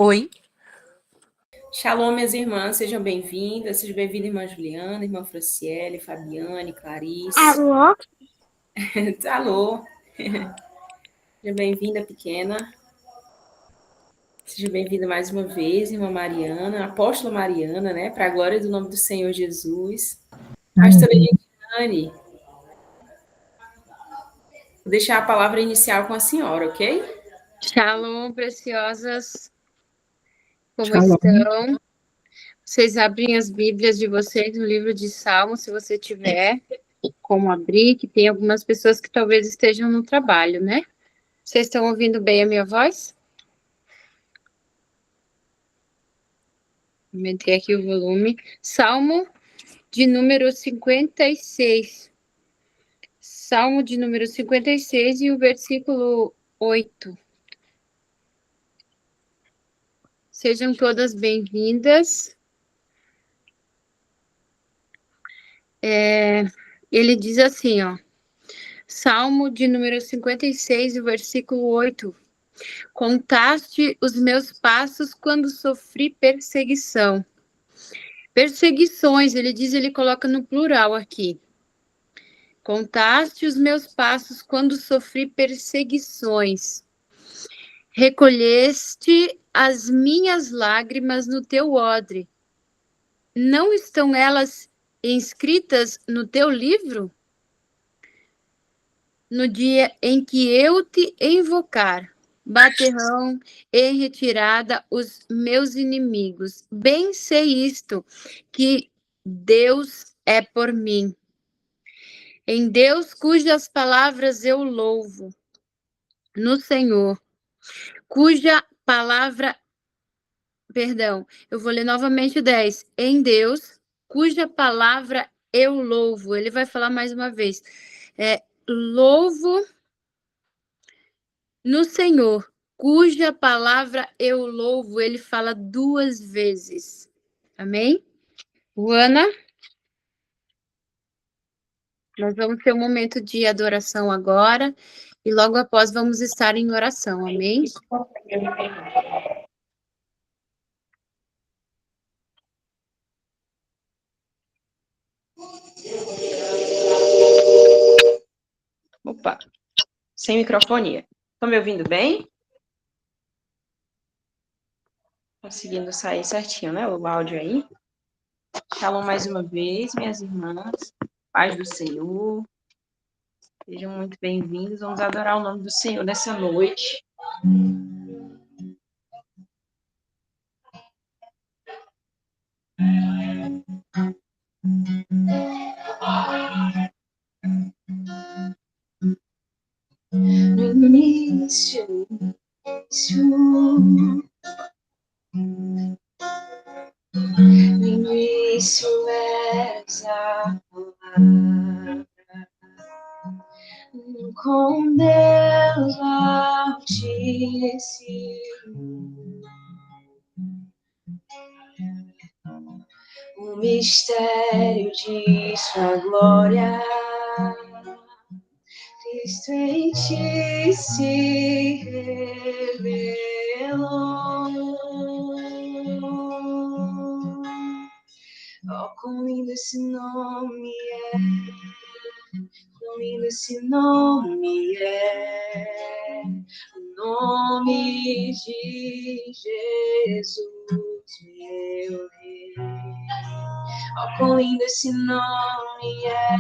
Oi. Shalom, minhas irmãs, sejam bem-vindas. Seja bem-vinda, irmã Juliana, irmã Franciele, Fabiane, Clarice. Alô? Alô. Seja bem-vinda, pequena. Seja bem-vinda mais uma vez, irmã Mariana, apóstola Mariana, né? Para a glória do nome do Senhor Jesus. Pastora Ediane. Vou deixar a palavra inicial com a senhora, ok? Shalom, preciosas. Como Shalom. estão? Vocês abrem as Bíblias de vocês no livro de Salmos, se você tiver como abrir, que tem algumas pessoas que talvez estejam no trabalho, né? Vocês estão ouvindo bem a minha voz? Aumentei aqui o volume. Salmo de número 56. Salmo de número 56 e o versículo 8. Sejam todas bem-vindas. Ele diz assim, ó. Salmo de número 56, o versículo 8. Contaste os meus passos quando sofri perseguição. Perseguições, ele coloca no plural aqui. Contaste os meus passos quando sofri perseguições. Recolheste as minhas lágrimas no teu odre. Não estão elas inscritas no teu livro? No dia em que eu te invocar, baterão em retirada os meus inimigos. Bem sei isto, que Deus é por mim. Em Deus cujas palavras eu louvo, no Senhor, cuja palavra, eu vou ler novamente o 10. Em Deus, cuja palavra eu louvo. Ele vai falar mais uma vez. Louvo no Senhor, cuja palavra eu louvo, ele fala 2 vezes. Amém? Luana, nós vamos ter um momento de adoração agora e logo após vamos estar em oração. Amém? Opa, sem microfonia. Estão me ouvindo bem? Conseguindo sair certinho, né? O áudio aí. Shalom mais uma vez, minhas irmãs. Paz do Senhor. Sejam muito bem-vindos. Vamos adorar o nome do Senhor nessa noite. No início, eras a palavra, com Deus Altíssimo, o mistério de sua glória, Cristo em ti se revelou. Oh, quão lindo esse nome é, quão lindo esse nome é, o nome de Jesus, meu Rei. Oh, quão lindo esse nome é,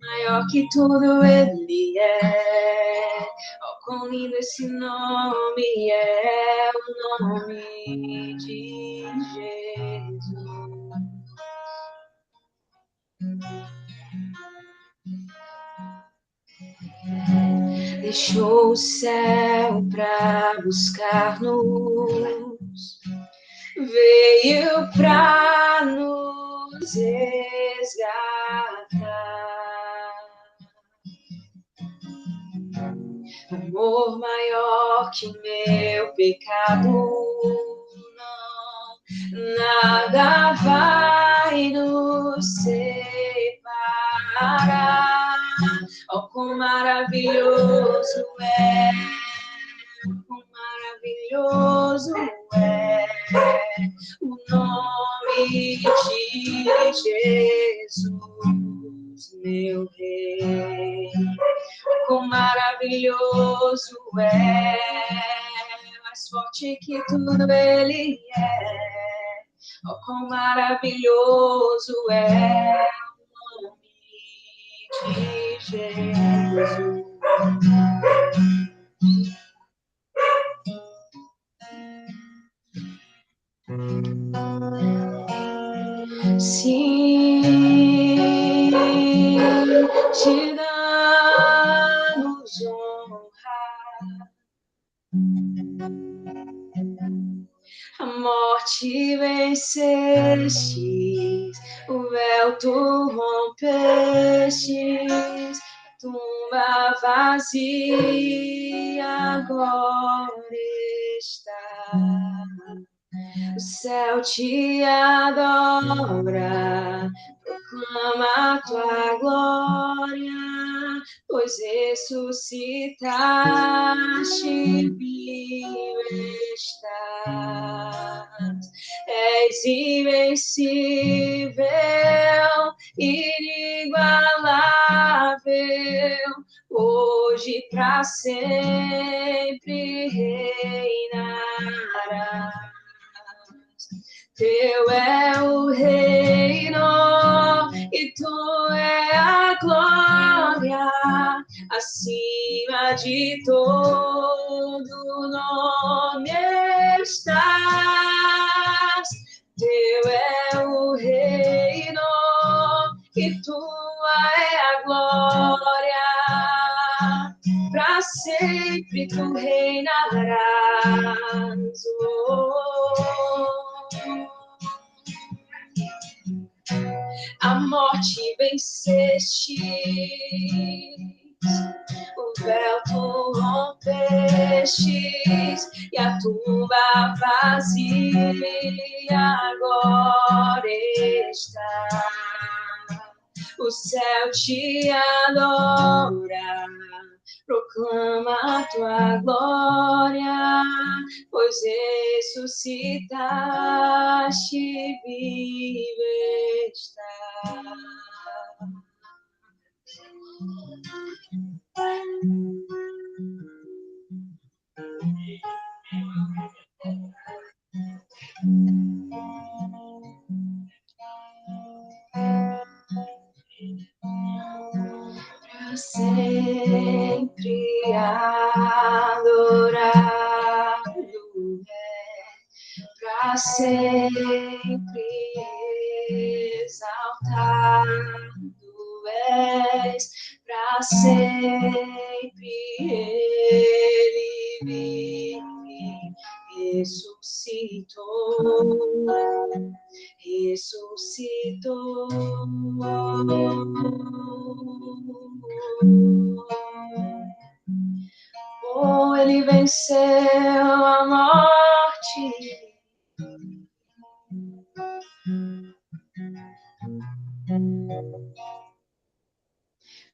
maior que tudo ele é. Oh, quão lindo esse nome é, o nome de Jesus. Deixou o céu pra buscar-nos, veio pra nos resgatar. Amor maior que meu pecado, não, nada vai nos separar. Oh, quão maravilhoso é, quão maravilhoso maravilhoso é o nome de Jesus, meu Rei. Quão maravilhoso é, mais forte que tudo Ele é. Oh, quão maravilhoso é o nome de Jesus. Sim, te damos honra. A morte vencestes, o véu tu rompestes, a tumba vazia agora está. O céu te adora, proclama a tua glória, pois ressuscitaste, vivo estás. És invencível, inigualável, hoje pra sempre reinarás. Teu é o reino e tu é a glória, acima de todo nome estás. Teu é o reino e tua é a glória, para sempre tu reinarás. A morte venceste, o véu tu rompestes e a tumba vazia agora está. O céu te adora, proclama a tua glória, pois ressuscitaste, vivo estás. Para sempre adorado é, para sempre exaltado és, para sempre ele vive, ressuscitou. Oh, ele venceu a morte.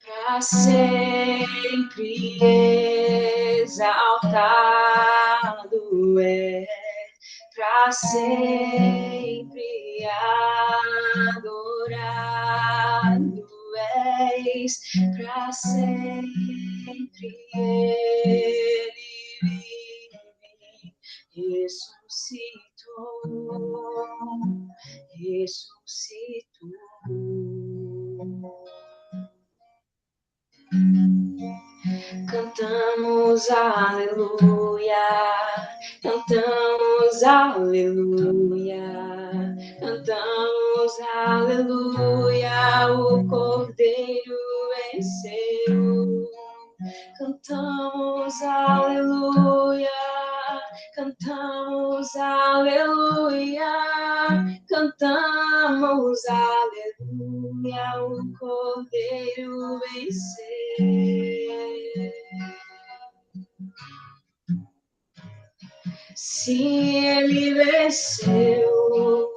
Para sempre exaltado é, para sempre adorado és, para sempre ele vive, ressuscitou. Cantamos aleluia, cantamos aleluia, cantamos aleluia, o Cordeiro venceu. Cantamos aleluia, cantamos aleluia, cantamos aleluia, o Cordeiro venceu. Sim, ele venceu.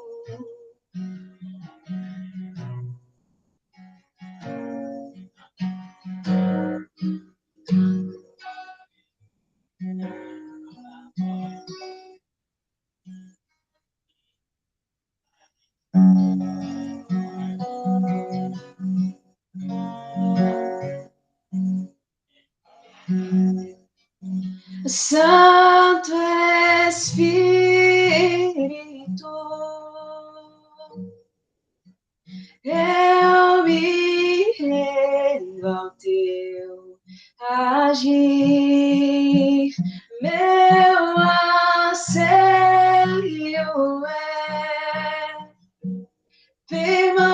Santo Espírito, eu me rendo ao teu agir, meu anseio é permanecer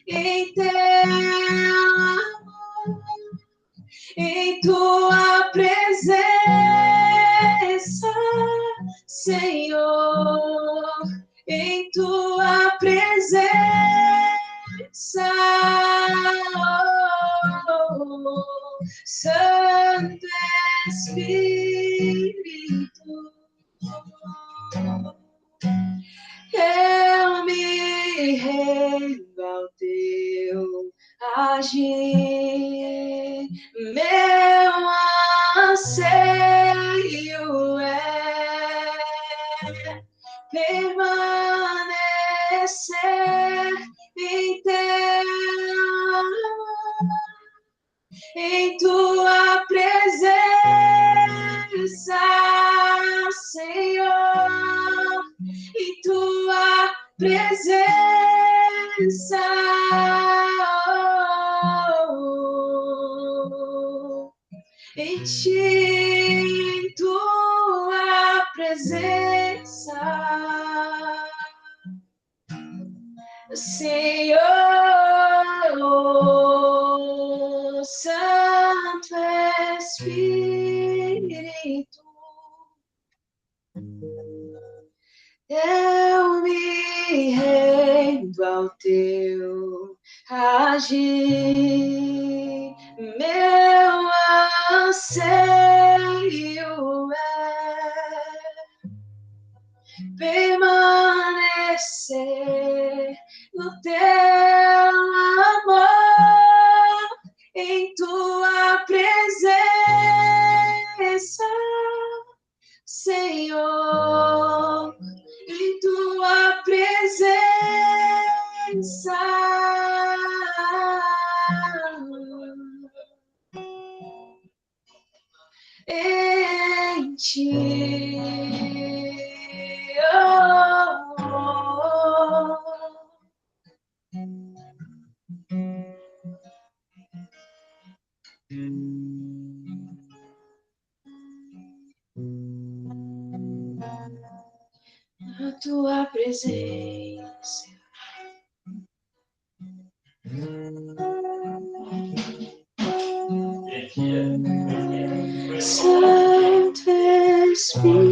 em teu amor, em tua presença, Senhor, em tua presença, oh, Santo Espírito, eu me rendo ao teu agir, meu anseio é permanecer em teu amor, em tua presença, Senhor, em tua presença, em ti, em tua presença, Senhor, Santo Espírito, eu me rendo ao teu agir, meu anseio é permanecer no teu amor, em tua presença, Senhor, em tua presença, em ti. Oh, oh, na tua presença. Santo Espírito,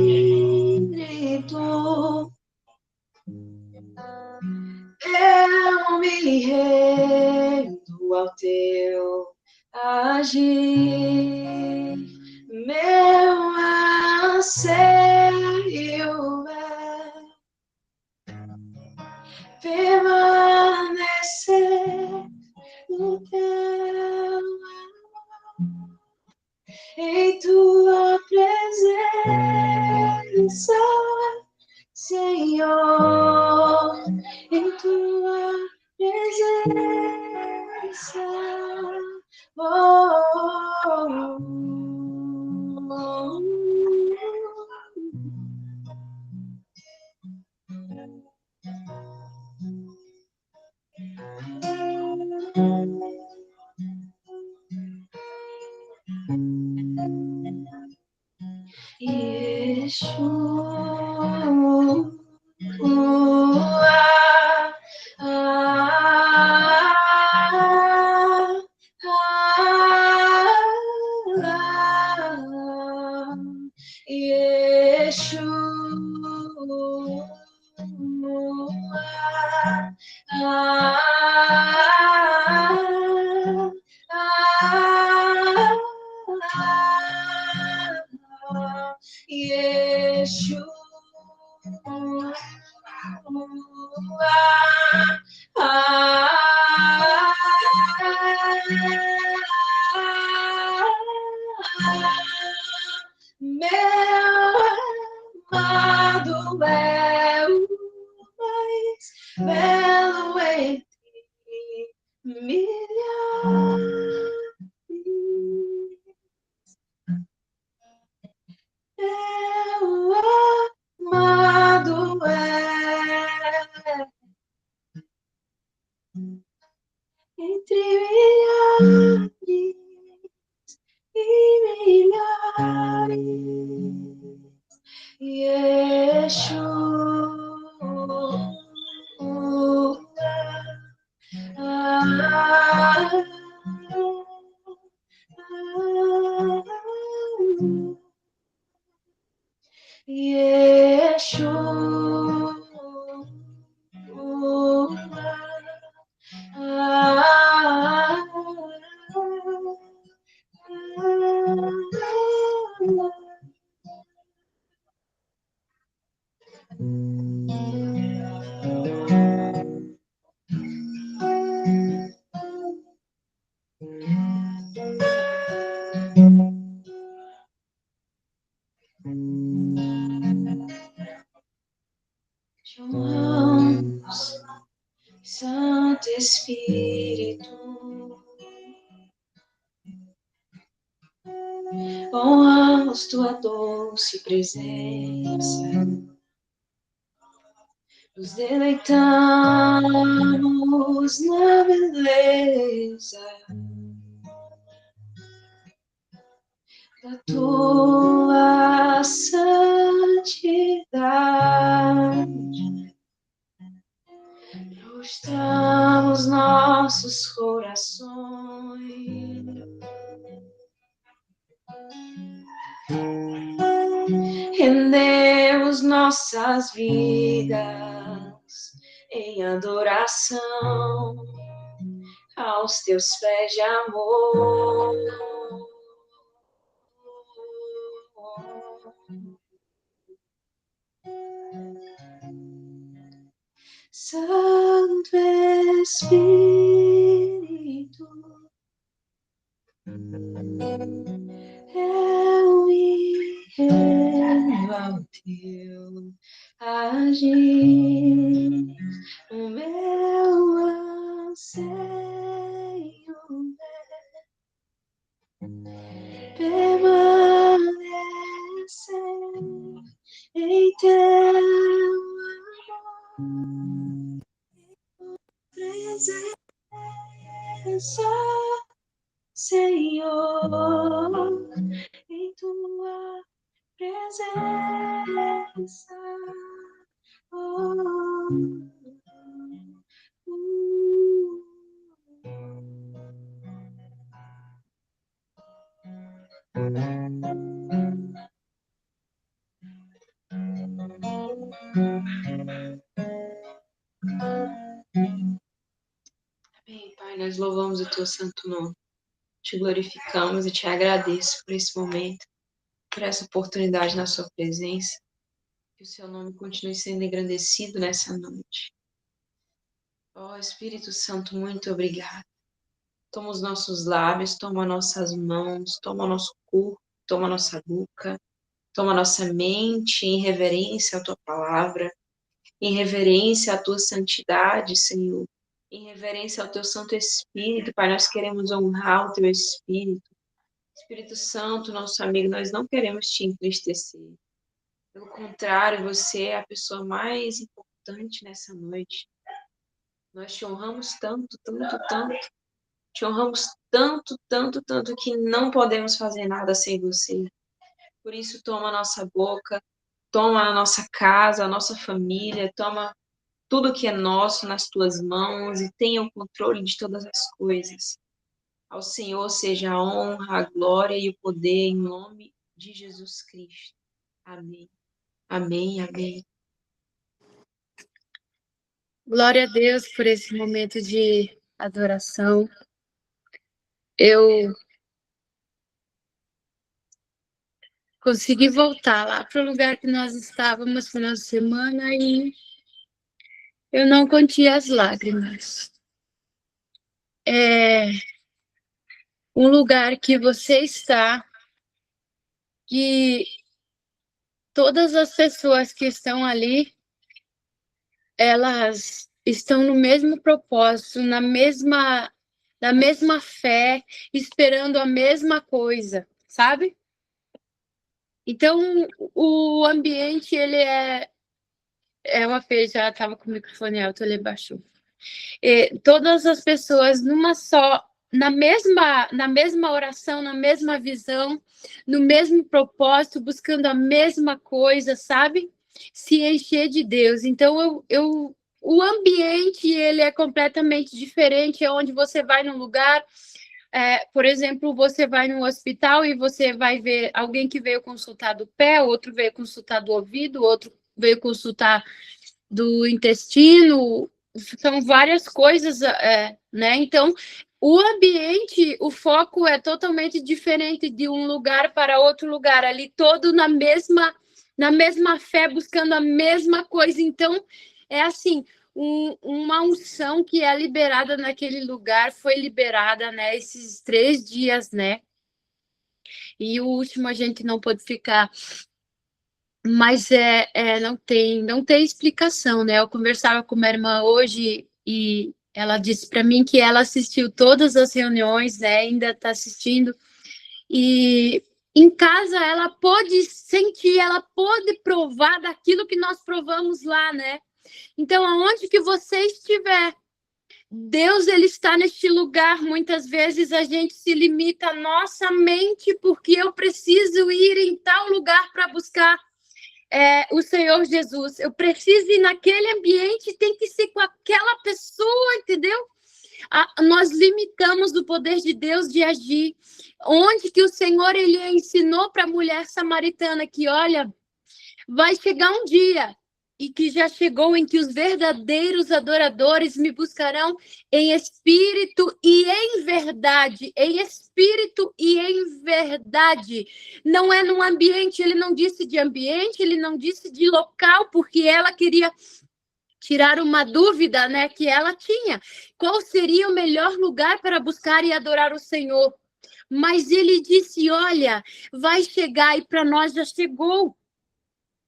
eu me rendo ao teu agir, meu anseio é permanecer no teu amor, em tua presença, Senhor, em tua presença. Oh, oh, oh. Meu amado é o mais belo entre milhares. amado é entre milhares e milhares. Yeshua. Te honramos, Santo Espírito, honramos tua doce presença, nos deleitamos na beleza da tua santidade. Prostramos nossos corações, rendemos nossas vidas em adoração aos teus pés de amor. Santo Espírito, eu me rendo ao teu agir, o meu anseio é permanecer em teu amor, presença, Senhor, em tua presença. Amém, Pai, nós louvamos o teu santo nome. Te glorificamos e te agradeço por esse momento, por essa oportunidade na sua presença. Que o seu nome continue sendo engrandecido nessa noite. Ó Espírito Santo, muito obrigado. Toma os nossos lábios, toma nossas mãos, toma o nosso corpo, toma a nossa boca, toma a nossa mente em reverência à tua palavra, em reverência à tua santidade, Senhor, em reverência ao teu Santo Espírito. Pai, nós queremos honrar o teu Espírito. Espírito Santo, nosso amigo, nós não queremos te entristecer. Pelo contrário, você é a pessoa mais importante nessa noite. Nós te honramos tanto, tanto, tanto. Te honramos tanto, tanto, tanto que não podemos fazer nada sem você. Por isso, toma a nossa boca, toma a nossa casa, a nossa família, toma tudo que é nosso nas tuas mãos e tenha o controle de todas as coisas. Ao Senhor seja a honra, a glória e o poder em nome de Jesus Cristo. Amém. Amém, amém. Glória a Deus por esse momento de adoração. Eu consegui voltar lá para o lugar que nós estávamos no final de semana e eu não contive as lágrimas. É um lugar que você está, que todas as pessoas que estão ali, elas estão no mesmo propósito, na mesma fé, esperando a mesma coisa, sabe? Então, o ambiente, ele uma vez já estava com o microfone alto, ele baixou. Todas as pessoas na mesma oração, na mesma visão, no mesmo propósito, buscando a mesma coisa, sabe? Se encher de Deus. Então, o ambiente, ele é completamente diferente, é onde você vai num lugar, por exemplo, você vai num hospital e você vai ver alguém que veio consultar do pé, outro veio consultar do ouvido, outro veio consultar do intestino, são várias coisas, né? Então, o ambiente, o foco é totalmente diferente de um lugar para outro lugar, ali todo na mesma fé, buscando a mesma coisa. Então, é assim, uma unção que é liberada naquele lugar, foi liberada, né, esses 3 dias, né? E o último a gente não pôde ficar, mas não tem explicação, né? Eu conversava com minha irmã hoje e ela disse para mim que ela assistiu todas as reuniões, né? Ainda está assistindo, e em casa ela pôde sentir, ela pôde provar daquilo que nós provamos lá, né? Então, aonde que você estiver, Deus, ele está neste lugar. Muitas vezes a gente se limita à nossa mente, porque eu preciso ir em tal lugar para buscar o Senhor Jesus. Eu preciso ir naquele ambiente, tem que ser com aquela pessoa, entendeu? Nós limitamos o poder de Deus de agir. Onde que o Senhor, ele ensinou para a mulher samaritana que, olha, vai chegar um dia, e que já chegou, em que os verdadeiros adoradores me buscarão em espírito e em verdade. Em espírito e em verdade. Não é num ambiente, ele não disse de ambiente, ele não disse de local, porque ela queria tirar uma dúvida, né, que ela tinha. Qual seria o melhor lugar para buscar e adorar o Senhor? Mas ele disse, olha, vai chegar, e para nós já chegou.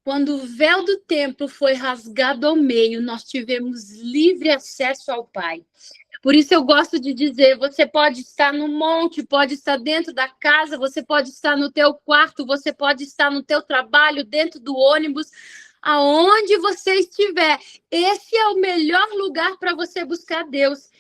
Quando o véu do templo foi rasgado ao meio, nós tivemos livre acesso ao Pai. Por isso eu gosto de dizer, você pode estar no monte, pode estar dentro da casa, você pode estar no teu quarto, você pode estar no teu trabalho, dentro do ônibus, aonde você estiver. Esse é o melhor lugar para você buscar Deus.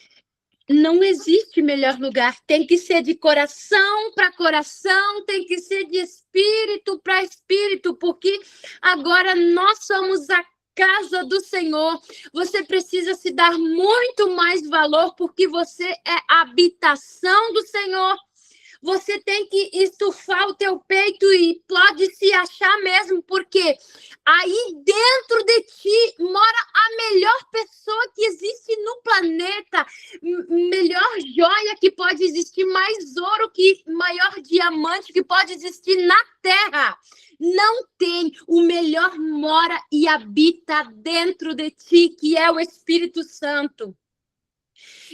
Não existe melhor lugar, tem que ser de coração para coração, tem que ser de espírito para espírito, porque agora nós somos a casa do Senhor. Você precisa se dar muito mais valor, porque você é a habitação do Senhor. Você tem que estufar o teu peito e pode se achar mesmo, porque aí dentro de ti mora a melhor pessoa que existe no planeta, melhor joia que pode existir, mais ouro que maior diamante que pode existir na Terra. Não tem, o melhor mora e habita dentro de ti, que é o Espírito Santo.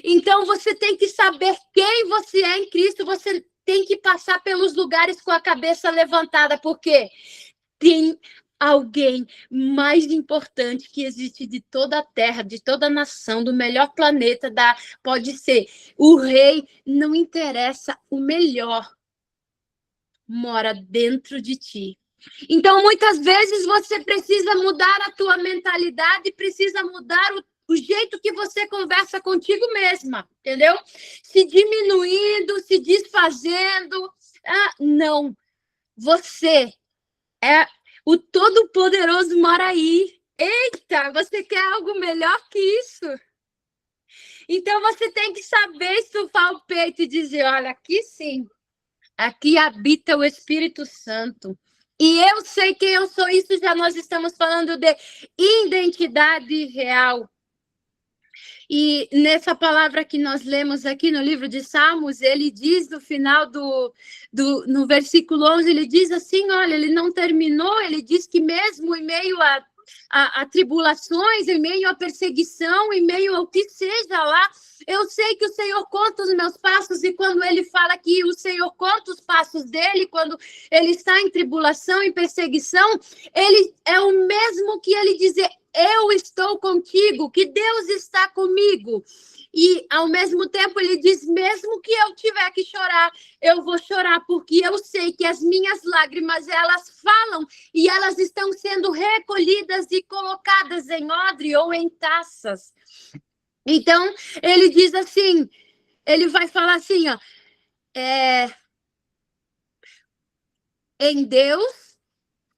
Então você tem que saber quem você é em Cristo, você tem que passar pelos lugares com a cabeça levantada, porque tem alguém mais importante que existe de toda a terra, de toda a nação, do melhor planeta, pode ser o rei, não interessa, o melhor mora dentro de ti. Então, muitas vezes você precisa mudar a tua mentalidade, precisa mudar o jeito que você conversa contigo mesma, entendeu? Se diminuindo, se desfazendo. Não. Você é o Todo-Poderoso mora aí. Eita, você quer algo melhor que isso? Então, você tem que saber estufar o peito e dizer, olha, aqui sim. Aqui habita o Espírito Santo. E eu sei quem eu sou. Isso já nós estamos falando de identidade real. E nessa palavra que nós lemos aqui no livro de Salmos, ele diz no final no versículo 11, ele diz assim, olha, ele não terminou, ele diz que mesmo em meio a tribulações, em meio à perseguição, em meio ao que seja lá, eu sei que o Senhor conta os meus passos, e quando ele fala que o Senhor conta os passos dele, quando ele está em tribulação, em perseguição, ele é o mesmo que ele dizer, eu estou contigo, que Deus está comigo. E, ao mesmo tempo, ele diz, mesmo que eu tiver que chorar, eu vou chorar, porque eu sei que as minhas lágrimas, elas falam e elas estão sendo recolhidas e colocadas em odre ou em taças. Então, ele diz assim, ele vai falar assim, ó, em Deus,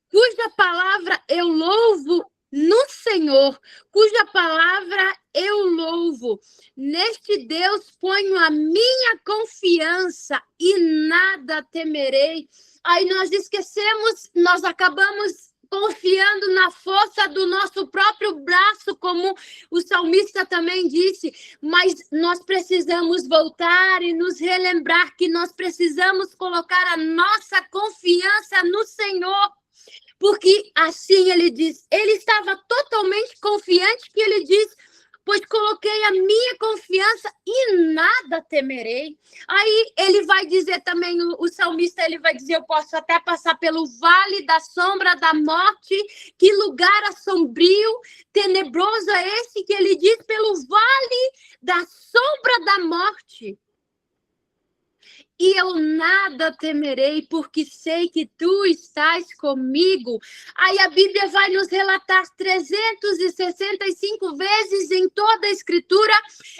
cuja palavra eu louvo no Senhor, cuja palavra eu louvo. Neste Deus ponho a minha confiança e nada temerei. Aí nós esquecemos, nós acabamos confiando na força do nosso próprio braço, como o salmista também disse, mas nós precisamos voltar e nos relembrar que nós precisamos colocar a nossa confiança no Senhor. Porque assim ele diz, ele estava totalmente confiante que ele diz, pois coloquei a minha confiança e nada temerei. Aí ele vai dizer também, o salmista, ele vai dizer, eu posso até passar pelo vale da sombra da morte, que lugar assombrio, tenebroso é esse que ele diz, pelo vale da sombra da morte. E eu nada temerei, porque sei que tu estás comigo. Aí a Bíblia vai nos relatar 365 vezes em toda a Escritura.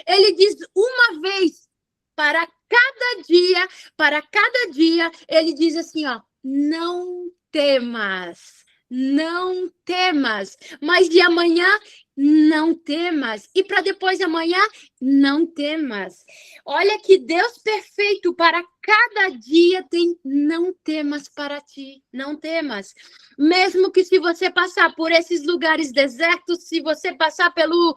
Ele diz uma vez para cada dia, ele diz assim, ó, não temas, não temas. Mas de amanhã, não temas. E para depois de amanhã, não temas. Olha que Deus perfeito para cada dia tem não temas para ti, não temas. Mesmo que se você passar por esses lugares desertos, se você passar pelo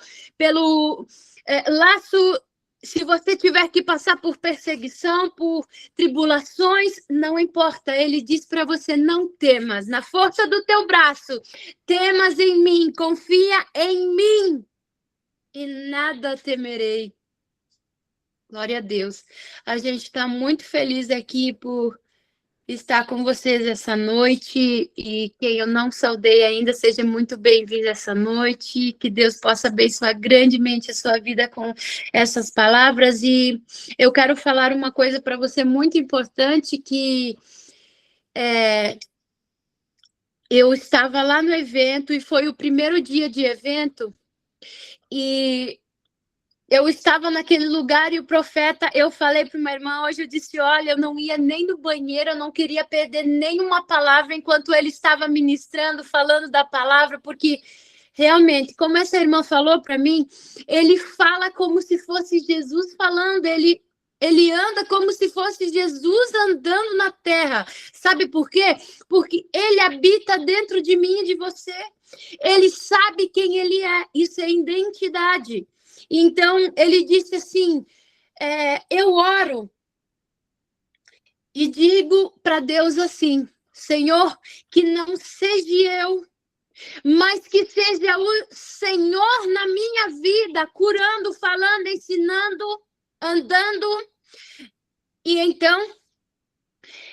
laço, se você tiver que passar por perseguição, por tribulações, não importa. Ele diz para você, não temas. Na força do teu braço, temas em mim, confia em mim e nada temerei. Glória a Deus. A gente está muito feliz aqui por estar com vocês essa noite, e quem eu não saudei ainda, seja muito bem-vindo essa noite, que Deus possa abençoar grandemente a sua vida com essas palavras. E eu quero falar uma coisa para você muito importante, que eu estava lá no evento, e foi o primeiro dia de evento, e eu estava naquele lugar e o profeta, eu falei para uma irmã hoje, eu disse, olha, eu não ia nem no banheiro, eu não queria perder nenhuma palavra enquanto ele estava ministrando, falando da palavra, porque realmente, como essa irmã falou para mim, ele fala como se fosse Jesus falando, ele anda como se fosse Jesus andando na terra. Sabe por quê? Porque ele habita dentro de mim e de você. Ele sabe quem ele é, isso é identidade. Então, ele disse assim, eu oro e digo para Deus assim, Senhor, que não seja eu, mas que seja o Senhor na minha vida, curando, falando, ensinando, andando. E então,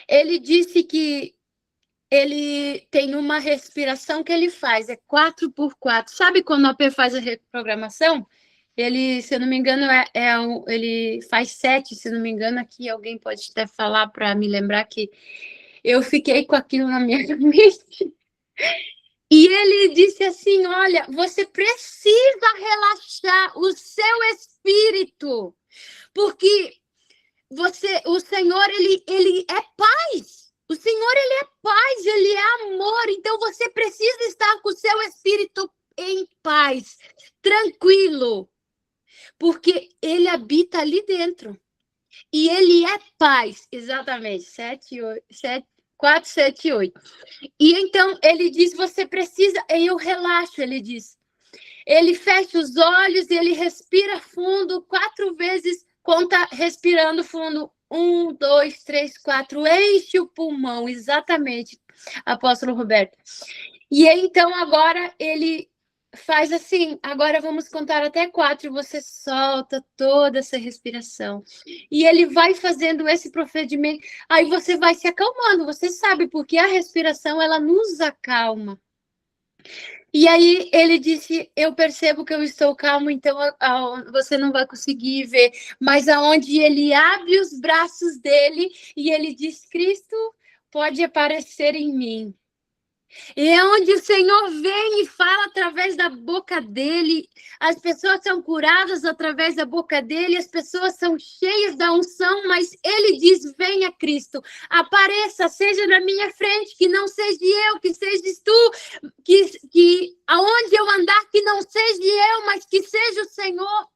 ele disse que ele tem uma respiração que ele faz, é 4x4. Sabe quando o AP faz a reprogramação? Ele, se eu não me engano, ele faz 7, se eu não me engano, aqui alguém pode até falar para me lembrar que eu fiquei com aquilo na minha mente. E ele disse assim, olha, você precisa relaxar o seu espírito, porque o Senhor, ele é paz. O Senhor, ele é paz, ele é amor. Então, você precisa estar com o seu espírito em paz, tranquilo, porque ele habita ali dentro. E ele é paz, exatamente, 4, 7, 8. E então, ele diz, você precisa, eu relaxo, ele diz. Ele fecha os olhos e ele respira fundo 4 vezes, conta respirando fundo. 1, 2, 3, 4, enche o pulmão, exatamente, apóstolo Roberto. E então, agora, ele faz assim, agora vamos contar até 4 e você solta toda essa respiração. E ele vai fazendo esse procedimento, aí você vai se acalmando, você sabe, porque a respiração, ela nos acalma. E aí ele disse, eu percebo que eu estou calmo, então você não vai conseguir ver. Mas aonde ele abre os braços dele e ele diz, Cristo pode aparecer em mim. E é onde o Senhor vem e fala através da boca dele. As pessoas são curadas através da boca dele, as pessoas são cheias da unção, mas ele diz, venha Cristo, apareça, seja na minha frente, que não seja eu, que sejas tu, que aonde eu andar, que não seja eu, mas que seja o Senhor.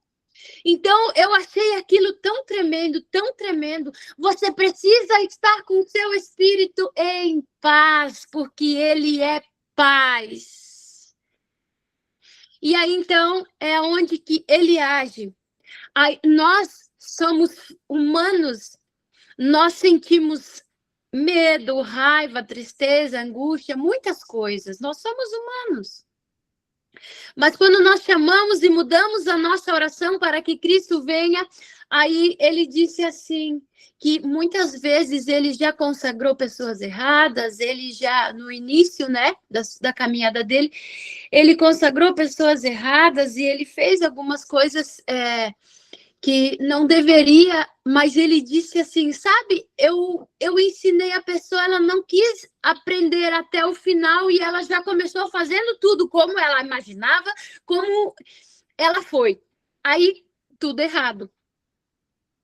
Então, eu achei aquilo tão tremendo, tão tremendo. Você precisa estar com o seu espírito em paz, porque ele é paz. E aí, então, é onde que ele age. Aí, nós somos humanos, nós sentimos medo, raiva, tristeza, angústia, muitas coisas. Nós somos humanos. Mas quando nós chamamos e mudamos a nossa oração para que Cristo venha, aí ele disse assim, que muitas vezes ele já consagrou pessoas erradas, ele já, no início, né, da caminhada dele, ele consagrou pessoas erradas e ele fez algumas coisas que não deveria, mas ele disse assim, sabe, eu ensinei a pessoa, ela não quis aprender até o final e ela já começou fazendo tudo como ela imaginava, como ela foi. Aí, tudo errado.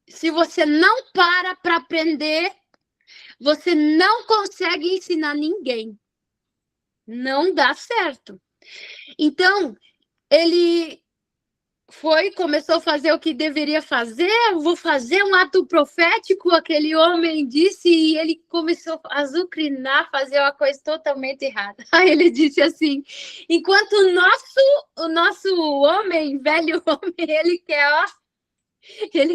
Se você não para aprender, você não consegue ensinar ninguém. Não dá certo. Então, ele começou a fazer o que deveria fazer, vou fazer um ato profético, aquele homem disse, e ele começou a azucrinar, fazer uma coisa totalmente errada. Aí ele disse assim, enquanto o nosso homem, velho homem, ele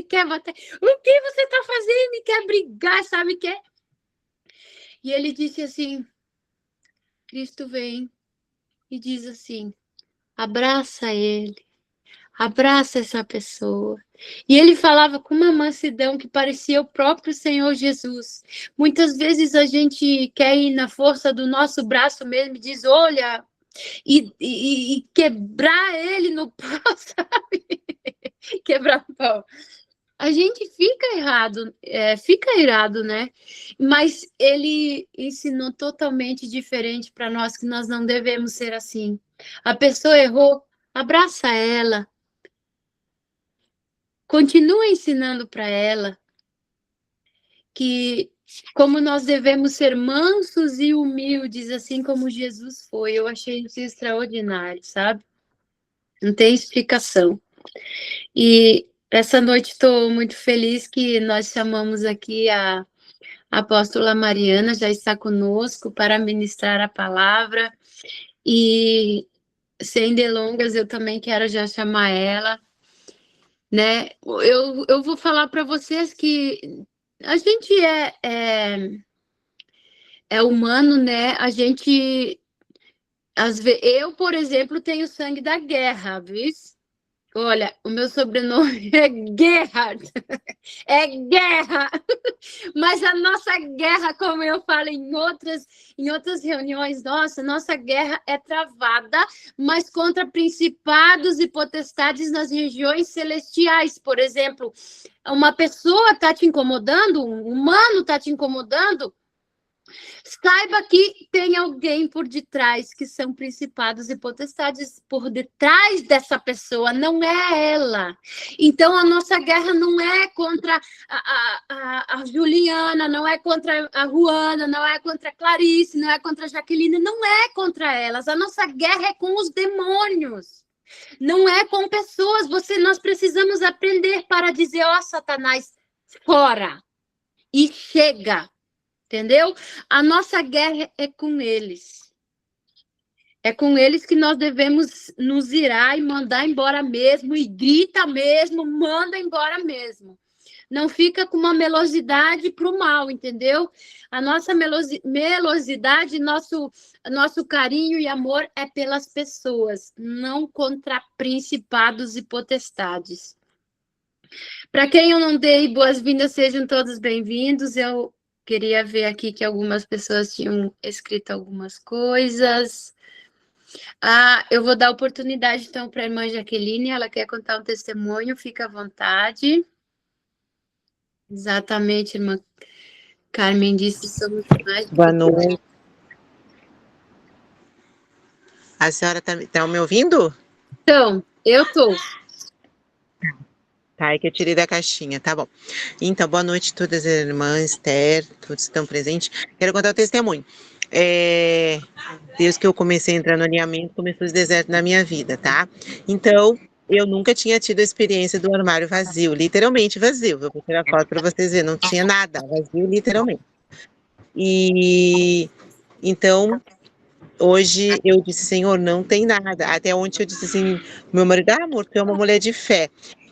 quer bater, o que você está fazendo? Ele quer brigar, sabe o que? E ele disse assim, Cristo vem e diz assim, abraça ele. Abraça essa pessoa. E ele falava com uma mansidão que parecia o próprio Senhor Jesus. Muitas vezes a gente quer ir na força do nosso braço mesmo e diz, olha, e quebrar ele no pau, sabe? Quebrar o pau. A gente fica errado, fica irado, né? Mas ele ensinou totalmente diferente para nós, que nós não devemos ser assim. A pessoa errou, abraça ela. Continua ensinando para ela que como nós devemos ser mansos e humildes, assim como Jesus foi. Eu achei isso extraordinário, sabe? Não tem explicação. E essa noite estou muito feliz que nós chamamos aqui a apóstola Mariana, já está conosco para ministrar a palavra. E sem delongas, eu também quero já chamar ela, né? Eu vou falar para vocês que a gente é humano, né? A gente, eu, por exemplo, tenho sangue da guerra, viu? Olha, o meu sobrenome é Gerhard, é guerra. Mas a nossa guerra, como eu falo em outras reuniões, nossa guerra é travada, mas contra principados e potestades nas regiões celestiais. Por exemplo, uma pessoa está te incomodando, um humano está te incomodando, saiba que tem alguém por detrás, que são principados e potestades por detrás dessa pessoa, não é ela. Então, a nossa guerra não é contra a Juliana, não é contra a Juana, não é contra a Clarice, não é contra a Jaqueline, não é contra elas. A nossa guerra é com os demônios. Não é com pessoas. Nós precisamos aprender para dizer, ó, Satanás, fora. E chega. Entendeu? A nossa guerra é com eles. É com eles que nós devemos nos irar e mandar embora mesmo, e grita mesmo, manda embora mesmo. Não fica com uma melosidade para o mal, entendeu? A nossa melosidade, nosso carinho e amor é pelas pessoas, não contra principados e potestades. Para quem eu não dei boas-vindas, sejam todos bem-vindos. Eu queria ver aqui que algumas pessoas tinham escrito algumas coisas. Eu vou dar oportunidade, então, para a irmã Jaqueline. Ela quer contar um testemunho, fica à vontade. Exatamente, irmã Carmen disse, somos mais do Boa que noite. A senhora tá me ouvindo? Então, eu tô. Tá, é que eu tirei da caixinha, tá bom. Então, boa noite a todas as irmãs, Esther, todos que estão presentes. Quero contar o testemunho. Desde que eu comecei a entrar no alinhamento, começou os desertos na minha vida, tá? Então, eu nunca tinha tido a experiência do armário vazio, literalmente vazio. Eu vou tirar foto para vocês verem, não tinha nada, vazio literalmente. E então, hoje eu disse, Senhor, não tem nada. Até ontem eu disse assim, meu marido, amor, tu é uma mulher de fé.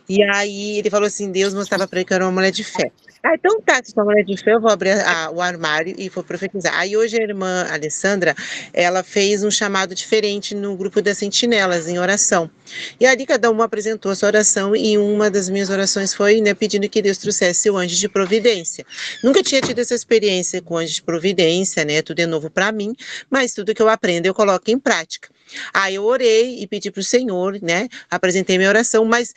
E aí ele falou assim, Deus mostrava para ele que eu era uma mulher de fé. Então tá, se sou uma mulher de fé, eu vou abrir o armário e vou profetizar. Aí hoje a irmã Alessandra, ela fez um chamado diferente no grupo das sentinelas, em oração. E ali cada uma apresentou a sua oração e uma das minhas orações foi, né, pedindo que Deus trouxesse o anjo de providência. Nunca tinha tido essa experiência com anjo de providência, né, tudo é novo para mim, mas tudo que eu aprendo eu coloco em prática. Aí eu orei e pedi para o Senhor, né? Apresentei minha oração, mas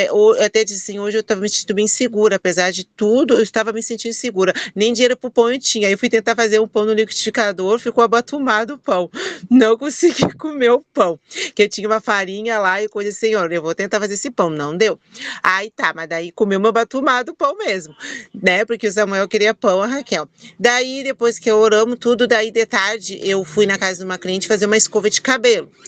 eu até disse assim, hoje eu estava me sentindo bem segura, apesar de tudo, eu estava me sentindo segura. Nem dinheiro para o pão eu tinha. Aí eu fui tentar fazer um pão no liquidificador, ficou abatumado o pão. Não consegui comer o pão, que eu tinha uma farinha lá e coisa, Senhor, eu vou tentar fazer esse pão, não deu. Aí tá, mas daí comeu meu abatumado o pão mesmo, né? Porque o Samuel queria pão, a Raquel. Daí, depois que eu oramos tudo, daí de tarde eu fui na casa de uma cliente fazer uma escova de cabelo.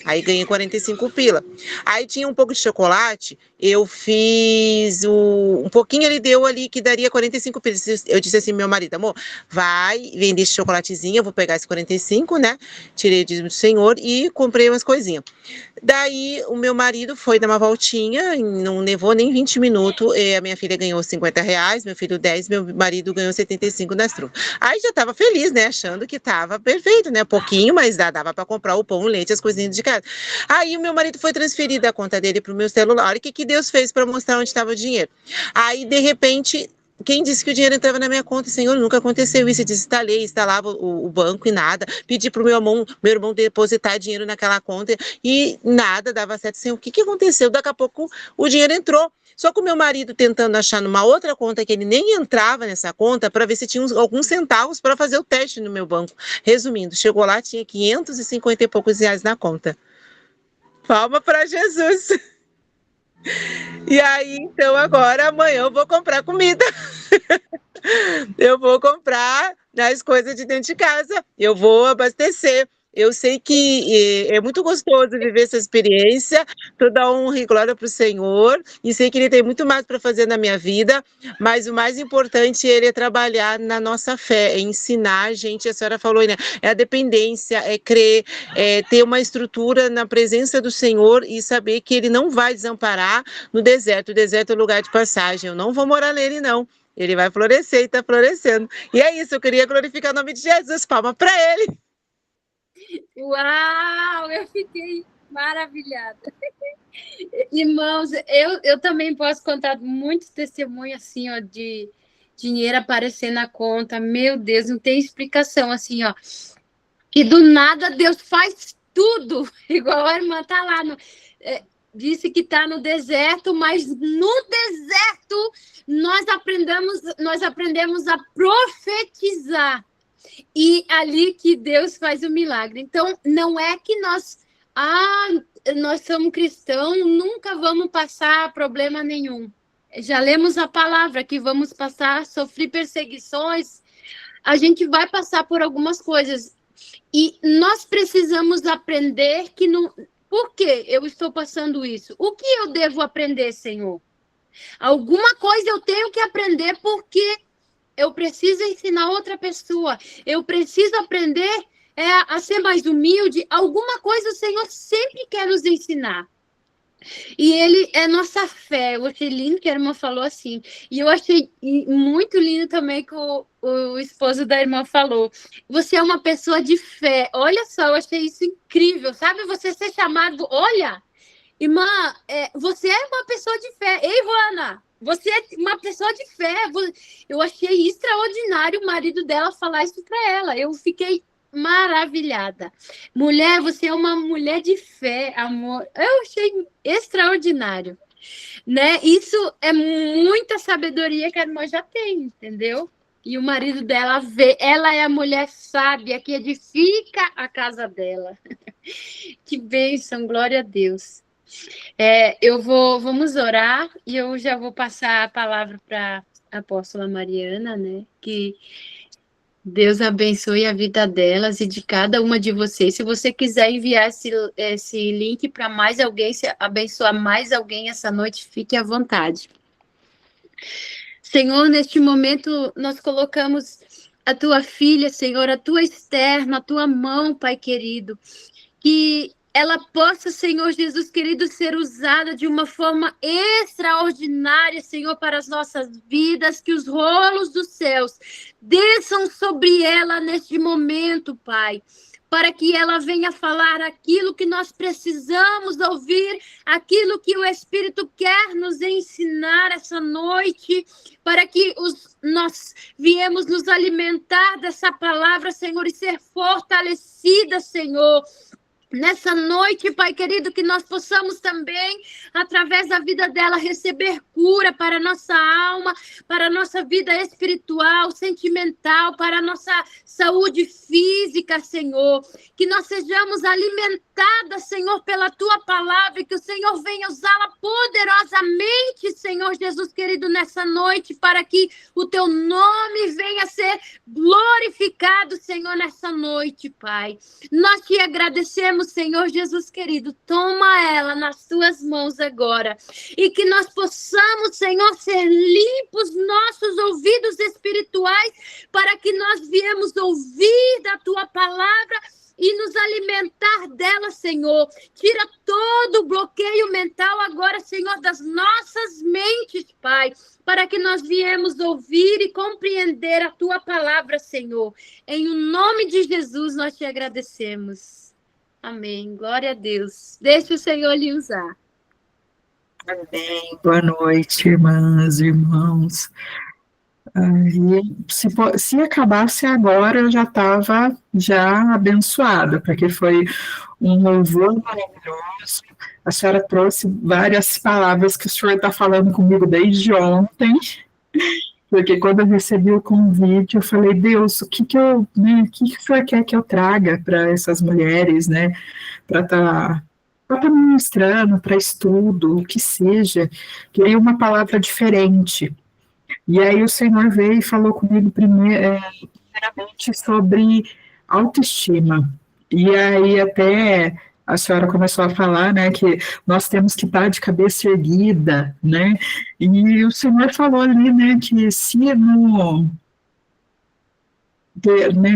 Aí ganhei 45 pila. Aí tinha um pouco de chocolate, eu fiz um pouquinho, ele deu ali que daria 45 pila. Eu disse assim, meu marido, amor, vai vender esse chocolatezinho, eu vou pegar esse 45, né? Tirei o dízimo do Senhor e comprei umas coisinhas. Daí o meu marido foi dar uma voltinha, não levou nem 20 minutos, a minha filha ganhou R$ 50, meu filho 10, meu marido ganhou 75 nas trufas. Aí já tava feliz, né, achando que tava perfeito, né, pouquinho, mas dava para comprar o pão, o leite, as coisinhas de casa. Aí o meu marido foi transferido da conta dele pro meu celular. Olha o que Deus fez para mostrar onde estava o dinheiro. Aí, de repente, quem disse que o dinheiro entrava na minha conta? Senhor, nunca aconteceu isso. Eu desinstalei, instalava o banco e nada. Pedi para o meu irmão depositar dinheiro naquela conta e nada dava certo. Senhor, o que aconteceu? Daqui a pouco o dinheiro entrou. Só que o meu marido tentando achar numa outra conta que ele nem entrava nessa conta para ver se tinha alguns centavos para fazer o teste no meu banco. Resumindo, chegou lá, tinha 550 e poucos reais na conta. Palma para Jesus. E aí, então, agora, amanhã eu vou comprar comida. Eu vou comprar as coisas de dentro de casa. Eu vou abastecer. Eu sei que é muito gostoso viver essa experiência. Toda honra e glória para o Senhor. E sei que Ele tem muito mais para fazer na minha vida. Mas o mais importante Ele é trabalhar na nossa fé, é ensinar a gente. A senhora falou, né? É a dependência, é crer, é ter uma estrutura na presença do Senhor e saber que Ele não vai desamparar no deserto. O deserto é lugar de passagem. Eu não vou morar nele, não. Ele vai florescer e está florescendo. E é isso, eu queria glorificar o nome de Jesus. Palma para Ele. Uau, eu fiquei maravilhada. Irmãos, eu também posso contar muitos testemunhos assim, ó, de dinheiro aparecer na conta. Meu Deus, não tem explicação assim, ó. E do nada Deus faz tudo, igual a irmã tá lá disse que está no deserto, mas no deserto nós aprendemos a profetizar. E ali que Deus faz o milagre. Então, não é que nós somos cristãos, nunca vamos passar problema nenhum. Já lemos a palavra que vamos sofrer perseguições. A gente vai passar por algumas coisas. E nós precisamos aprender que não... Por que eu estou passando isso? O que eu devo aprender, Senhor? Alguma coisa eu tenho que aprender porque eu preciso ensinar outra pessoa. Eu preciso aprender a ser mais humilde. Alguma coisa o Senhor sempre quer nos ensinar. E Ele é nossa fé. Eu achei lindo que a irmã falou assim. E eu achei muito lindo também que o esposo da irmã falou. Você é uma pessoa de fé. Olha só, eu achei isso incrível. Sabe, você ser chamado... Olha, irmã, você é uma pessoa de fé. Ei, Rana, você é uma pessoa de fé. Eu achei extraordinário o marido dela falar isso para ela. Eu fiquei maravilhada. Mulher, você é uma mulher de fé, amor. Eu achei extraordinário, né? Isso é muita sabedoria que a irmã já tem, entendeu? E o marido dela vê, ela é a mulher sábia que edifica a casa dela. Que bênção, glória a Deus. Vamos orar e eu já vou passar a palavra para a apóstola Mariana, né? Que Deus abençoe a vida delas e de cada uma de vocês. Se você quiser enviar esse link para mais alguém, se abençoar mais alguém essa noite, fique à vontade. Senhor, neste momento nós colocamos a tua filha, Senhor, a tua Esther, na tua mão, Pai querido, que ela possa, Senhor Jesus querido, ser usada de uma forma extraordinária, Senhor, para as nossas vidas, que os rolos dos céus desçam sobre ela neste momento, Pai, para que ela venha falar aquilo que nós precisamos ouvir, aquilo que o Espírito quer nos ensinar essa noite, para que nós viemos nos alimentar dessa palavra, Senhor, e ser fortalecida, Senhor. Nessa noite, Pai querido, que nós possamos também, através da vida dela, receber cura para a nossa alma, para a nossa vida espiritual, sentimental, para a nossa saúde física, Senhor. Que nós sejamos alimentadas, Senhor, pela Tua palavra e que o Senhor venha usá-la poderosamente, Senhor Jesus querido, nessa noite, para que o Teu nome venha a ser glorificado, Senhor, nessa noite, Pai. Nós te agradecemos, Senhor Jesus querido, toma ela nas tuas mãos agora e que nós possamos, Senhor, ser limpos nossos ouvidos espirituais para que nós viemos ouvir da tua palavra e nos alimentar dela, Senhor. Tira todo o bloqueio mental agora, Senhor, das nossas mentes, Pai, para que nós viemos ouvir e compreender a tua palavra, Senhor. Em o nome de Jesus nós te agradecemos. Amém. Glória a Deus. Deixa o Senhor lhe usar. Amém. Boa noite, irmãs, irmãos. Se acabasse agora, eu já estava abençoada, porque foi um louvor maravilhoso. A senhora trouxe várias palavras que o senhor está falando comigo desde ontem, porque quando eu recebi o convite, eu falei, Deus, o que o senhor quer que eu traga para essas mulheres, né, para estar ministrando, para estudo, o que seja, queria uma palavra diferente. E aí o Senhor veio e falou comigo primeiramente sobre autoestima. E aí até a senhora começou a falar, né, que nós temos que estar de cabeça erguida, né, e o Senhor falou ali, né, que se no...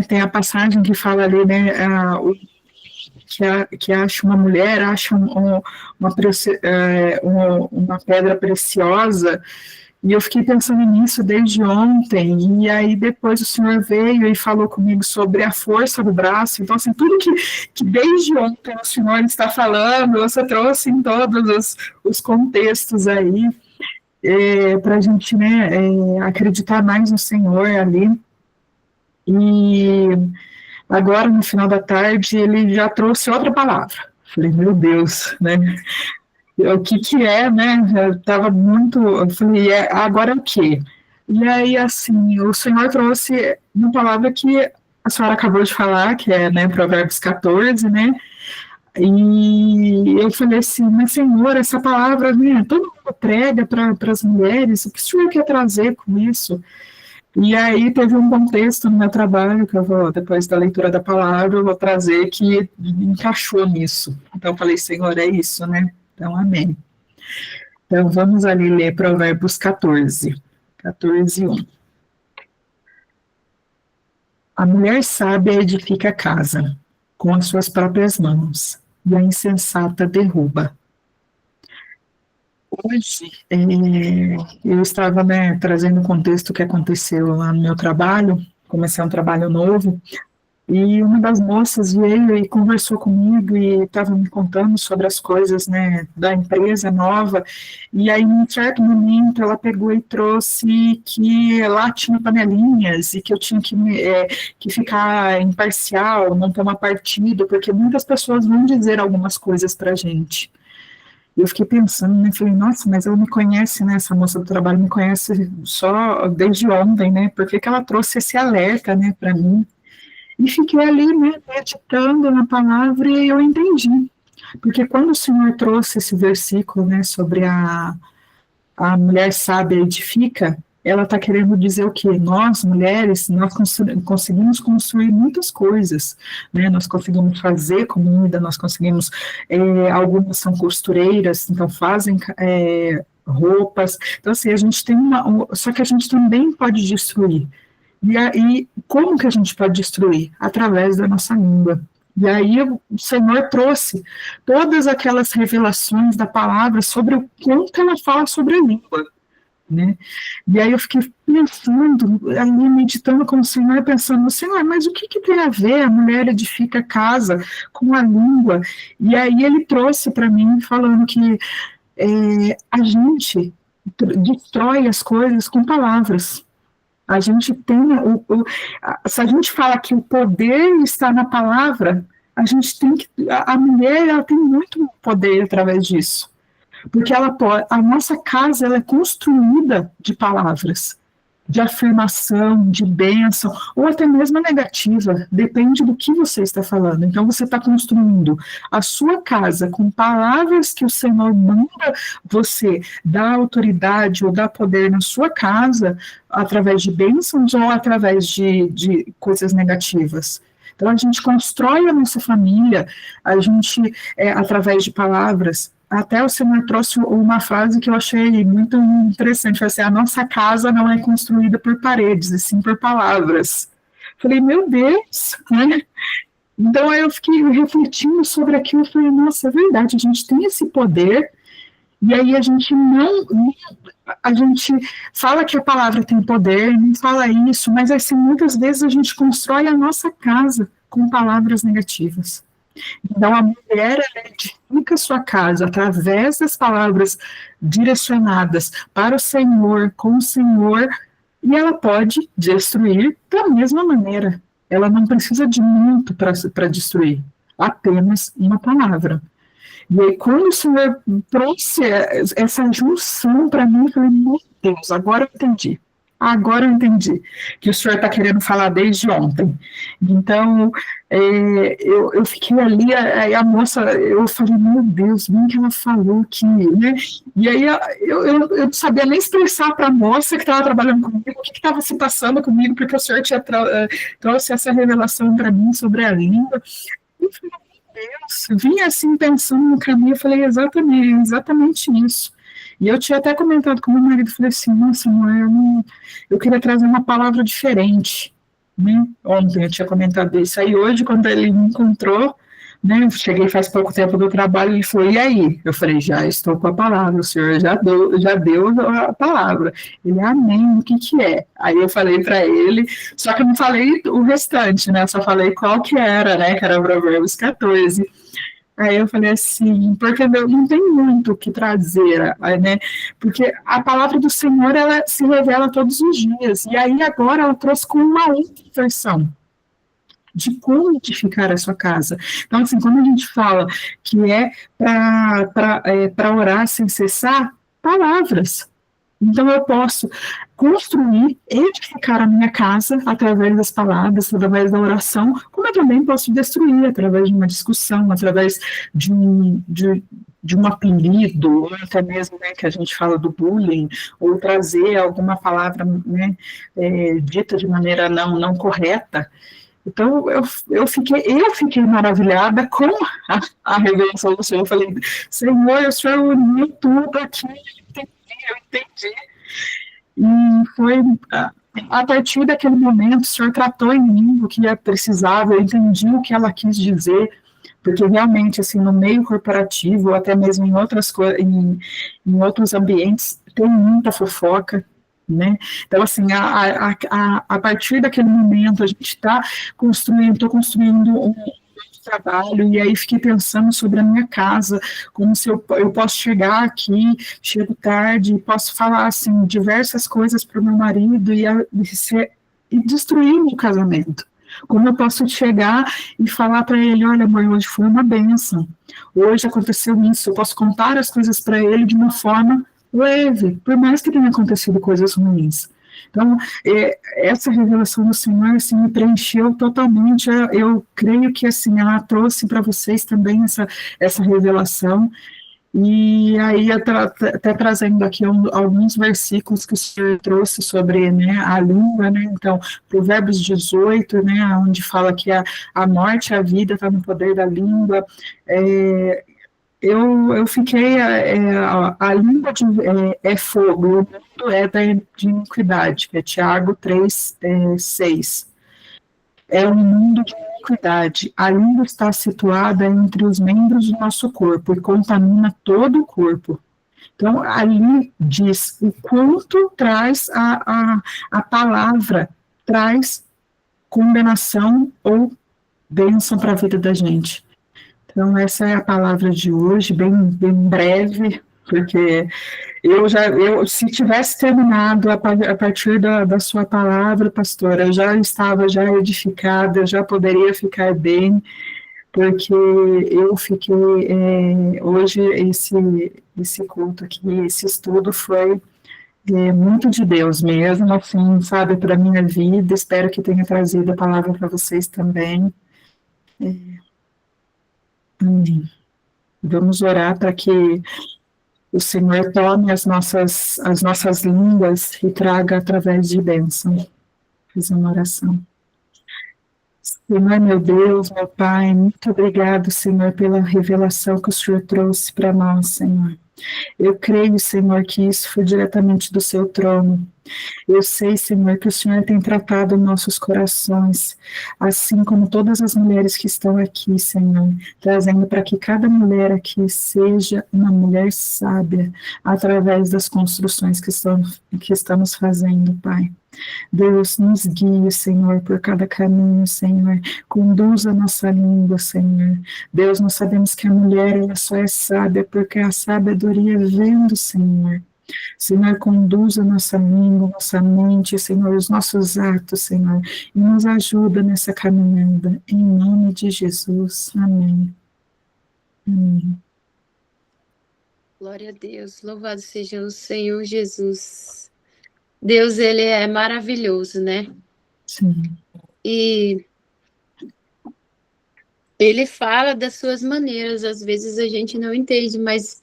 tem a passagem que fala ali, né, que acha uma mulher, acha uma pedra preciosa, e eu fiquei pensando nisso desde ontem, e aí depois o Senhor veio e falou comigo sobre a força do braço. Então, assim, tudo que desde ontem o Senhor está falando, você trouxe em todos os contextos aí, para a gente, né, acreditar mais no Senhor ali. E agora, no final da tarde, ele já trouxe outra palavra. Falei, meu Deus, né? O que é, né? Eu tava muito. Eu falei, agora é o quê? E aí, assim, o Senhor trouxe uma palavra que a senhora acabou de falar, que é, né, Provérbios 14, né? E eu falei assim, mas Senhor, essa palavra, né, todo mundo prega para as mulheres, o que o Senhor quer trazer com isso? E aí teve um contexto no meu trabalho, que eu vou, depois da leitura da palavra, eu vou trazer que encaixou nisso. Então eu falei, Senhor, é isso, né? Então, amém. Então, vamos ali ler Provérbios 14, 1. A mulher sábia edifica a casa, com as suas próprias mãos, e a insensata derruba. Hoje, eu estava, né, trazendo um contexto que aconteceu lá no meu trabalho, comecei um trabalho novo, E uma das moças veio e conversou comigo e estava me contando sobre as coisas, né, da empresa nova. E aí, em um certo momento, ela pegou e trouxe que lá tinha panelinhas e que eu tinha que ficar imparcial, não tomar partido, porque muitas pessoas vão dizer algumas coisas para a gente. Eu fiquei pensando, né, falei, nossa, mas ela me conhece, né, essa moça do trabalho me conhece só desde ontem, né, por que que ela trouxe esse alerta, né, para mim? E fiquei ali, né, meditando na palavra e eu entendi. Porque quando o Senhor trouxe esse versículo, né, sobre a mulher sábia edifica, ela está querendo dizer o quê? Nós, mulheres, nós conseguimos construir muitas coisas, né? Nós conseguimos fazer comida, nós conseguimos, algumas são costureiras, então fazem roupas. Então, assim, a gente tem só que a gente também pode destruir. E aí, como que a gente pode destruir? Através da nossa língua. E aí o Senhor trouxe todas aquelas revelações da palavra sobre o quanto ela fala sobre a língua, né? E aí eu fiquei pensando, ali meditando com o Senhor, pensando, Senhor, mas o que tem a ver a mulher edifica a casa com a língua? E aí ele trouxe para mim, falando que a gente destrói as coisas com palavras. A gente tem, se a gente fala que o poder está na palavra, a gente tem que, a mulher, ela tem muito poder através disso, porque a nossa casa, ela é construída de palavras, de afirmação, de bênção, ou até mesmo negativa, depende do que você está falando. Então, você está construindo a sua casa com palavras que o Senhor manda você dar autoridade ou dar poder na sua casa, através de bênçãos ou através de coisas negativas. Então, a gente constrói a nossa família, a gente, através de palavras. Até o Senhor trouxe uma frase que eu achei muito interessante, foi assim, a nossa casa não é construída por paredes, e sim por palavras. Falei, meu Deus, né? Então aí eu fiquei refletindo sobre aquilo, eu falei, nossa, é verdade, a gente tem esse poder, e aí a gente fala que a palavra tem poder, não fala isso, mas assim, muitas vezes a gente constrói a nossa casa com palavras negativas. Então, a mulher edifica a sua casa através das palavras direcionadas para o Senhor, com o Senhor, e ela pode destruir da mesma maneira. Ela não precisa de muito para destruir, apenas uma palavra. E aí, quando o Senhor trouxe essa junção para mim, eu falei, meu Deus, agora eu entendi. Agora eu entendi que o senhor está querendo falar desde ontem. Então, eu fiquei ali, a moça, eu falei, meu Deus, bem que ela falou que, né? E aí eu não sabia nem expressar para a moça que estava trabalhando comigo o que estava se passando comigo, porque o senhor tinha trouxe essa revelação para mim sobre a língua. E eu falei, meu Deus, vim assim pensando no caminho, eu falei, exatamente isso. E eu tinha até comentado com meu marido, falei assim, nossa, amor, eu queria trazer uma palavra diferente, né? Ontem eu tinha comentado isso, aí hoje, quando ele me encontrou, né, eu cheguei faz pouco tempo do trabalho, ele falou, e aí? Eu falei, já estou com a palavra, o senhor já deu a palavra. Ele, amém, o que é? Aí eu falei para ele, só que eu não falei o restante, né, só falei qual que era, né, que era Provérbios 14. Aí eu falei assim, porque eu não tem muito o que trazer, né? Porque a palavra do Senhor, ela se revela todos os dias. E aí agora ela trouxe com uma outra versão de como edificar a sua casa. Então, assim, quando a gente fala que é para orar sem cessar, palavras. Então, eu posso construir, edificar a minha casa através das palavras, através da oração, como eu também posso destruir através de uma discussão, através de um apelido, ou até mesmo, né, que a gente fala do bullying, ou trazer alguma palavra, né, dita de maneira não correta. Então, eu fiquei maravilhada com a revelação do Senhor. Eu falei, Senhor, o Senhor uniu tudo aqui, eu entendi. E foi a partir daquele momento, o Senhor tratou em mim o que precisava, eu entendi o que ela quis dizer, porque realmente, assim, no meio corporativo, ou até mesmo em outros ambientes, tem muita fofoca, né? Então, assim, a partir daquele momento, a gente está estou construindo um trabalho, e aí fiquei pensando sobre a minha casa, como se eu posso chegar aqui, chego tarde, posso falar, assim, diversas coisas para o meu marido e destruir o meu casamento. Como eu posso chegar e falar para ele, olha, amor, hoje foi uma bênção, hoje aconteceu isso, eu posso contar as coisas para ele de uma forma leve, por mais que tenha acontecido coisas ruins. Então, essa revelação do Senhor, assim, me preencheu totalmente. Eu creio que, assim, ela trouxe para vocês também essa revelação. E aí, até trazendo aqui alguns versículos que o Senhor trouxe sobre, né, a língua, né? Então, Provérbios 18, né, onde fala que a morte e a vida está no poder da língua. Eu fiquei, a língua é fogo, o mundo é de iniquidade, que é Tiago 3, 6. É um mundo de iniquidade. A língua está situada entre os membros do nosso corpo e contamina todo o corpo. Então, ali diz o quanto traz a palavra, traz condenação ou bênção para a vida da gente. Então, essa é a palavra de hoje, bem breve, porque se tivesse terminado a partir da sua palavra, pastora, eu já estava já edificada, já poderia ficar bem, porque eu fiquei, hoje esse culto aqui, esse estudo foi muito de Deus mesmo, assim, sabe, para a minha vida, espero que tenha trazido a palavra para vocês também. Amém. Vamos orar para que o Senhor tome as nossas línguas e traga através de bênção. Fiz uma oração. Senhor, meu Deus, meu Pai, muito obrigado, Senhor, pela revelação que o Senhor trouxe para nós, Senhor. Eu creio, Senhor, que isso foi diretamente do seu trono. Eu sei, Senhor, que o Senhor tem tratado nossos corações, assim como todas as mulheres que estão aqui, Senhor, trazendo para que cada mulher aqui seja uma mulher sábia, através das construções que estamos fazendo, Pai. Deus, nos guie, Senhor, por cada caminho, Senhor. Conduza a nossa língua, Senhor. Deus, nós sabemos que a mulher, ela só é sábia porque a sabedoria vem do Senhor. Senhor, conduza nossa língua, nossa mente, Senhor, os nossos atos, Senhor, e nos ajuda nessa caminhada, em nome de Jesus. Amém. Amém. Glória a Deus, louvado seja o Senhor Jesus. Deus, ele é maravilhoso, né? Sim. E ele fala das suas maneiras, às vezes a gente não entende, mas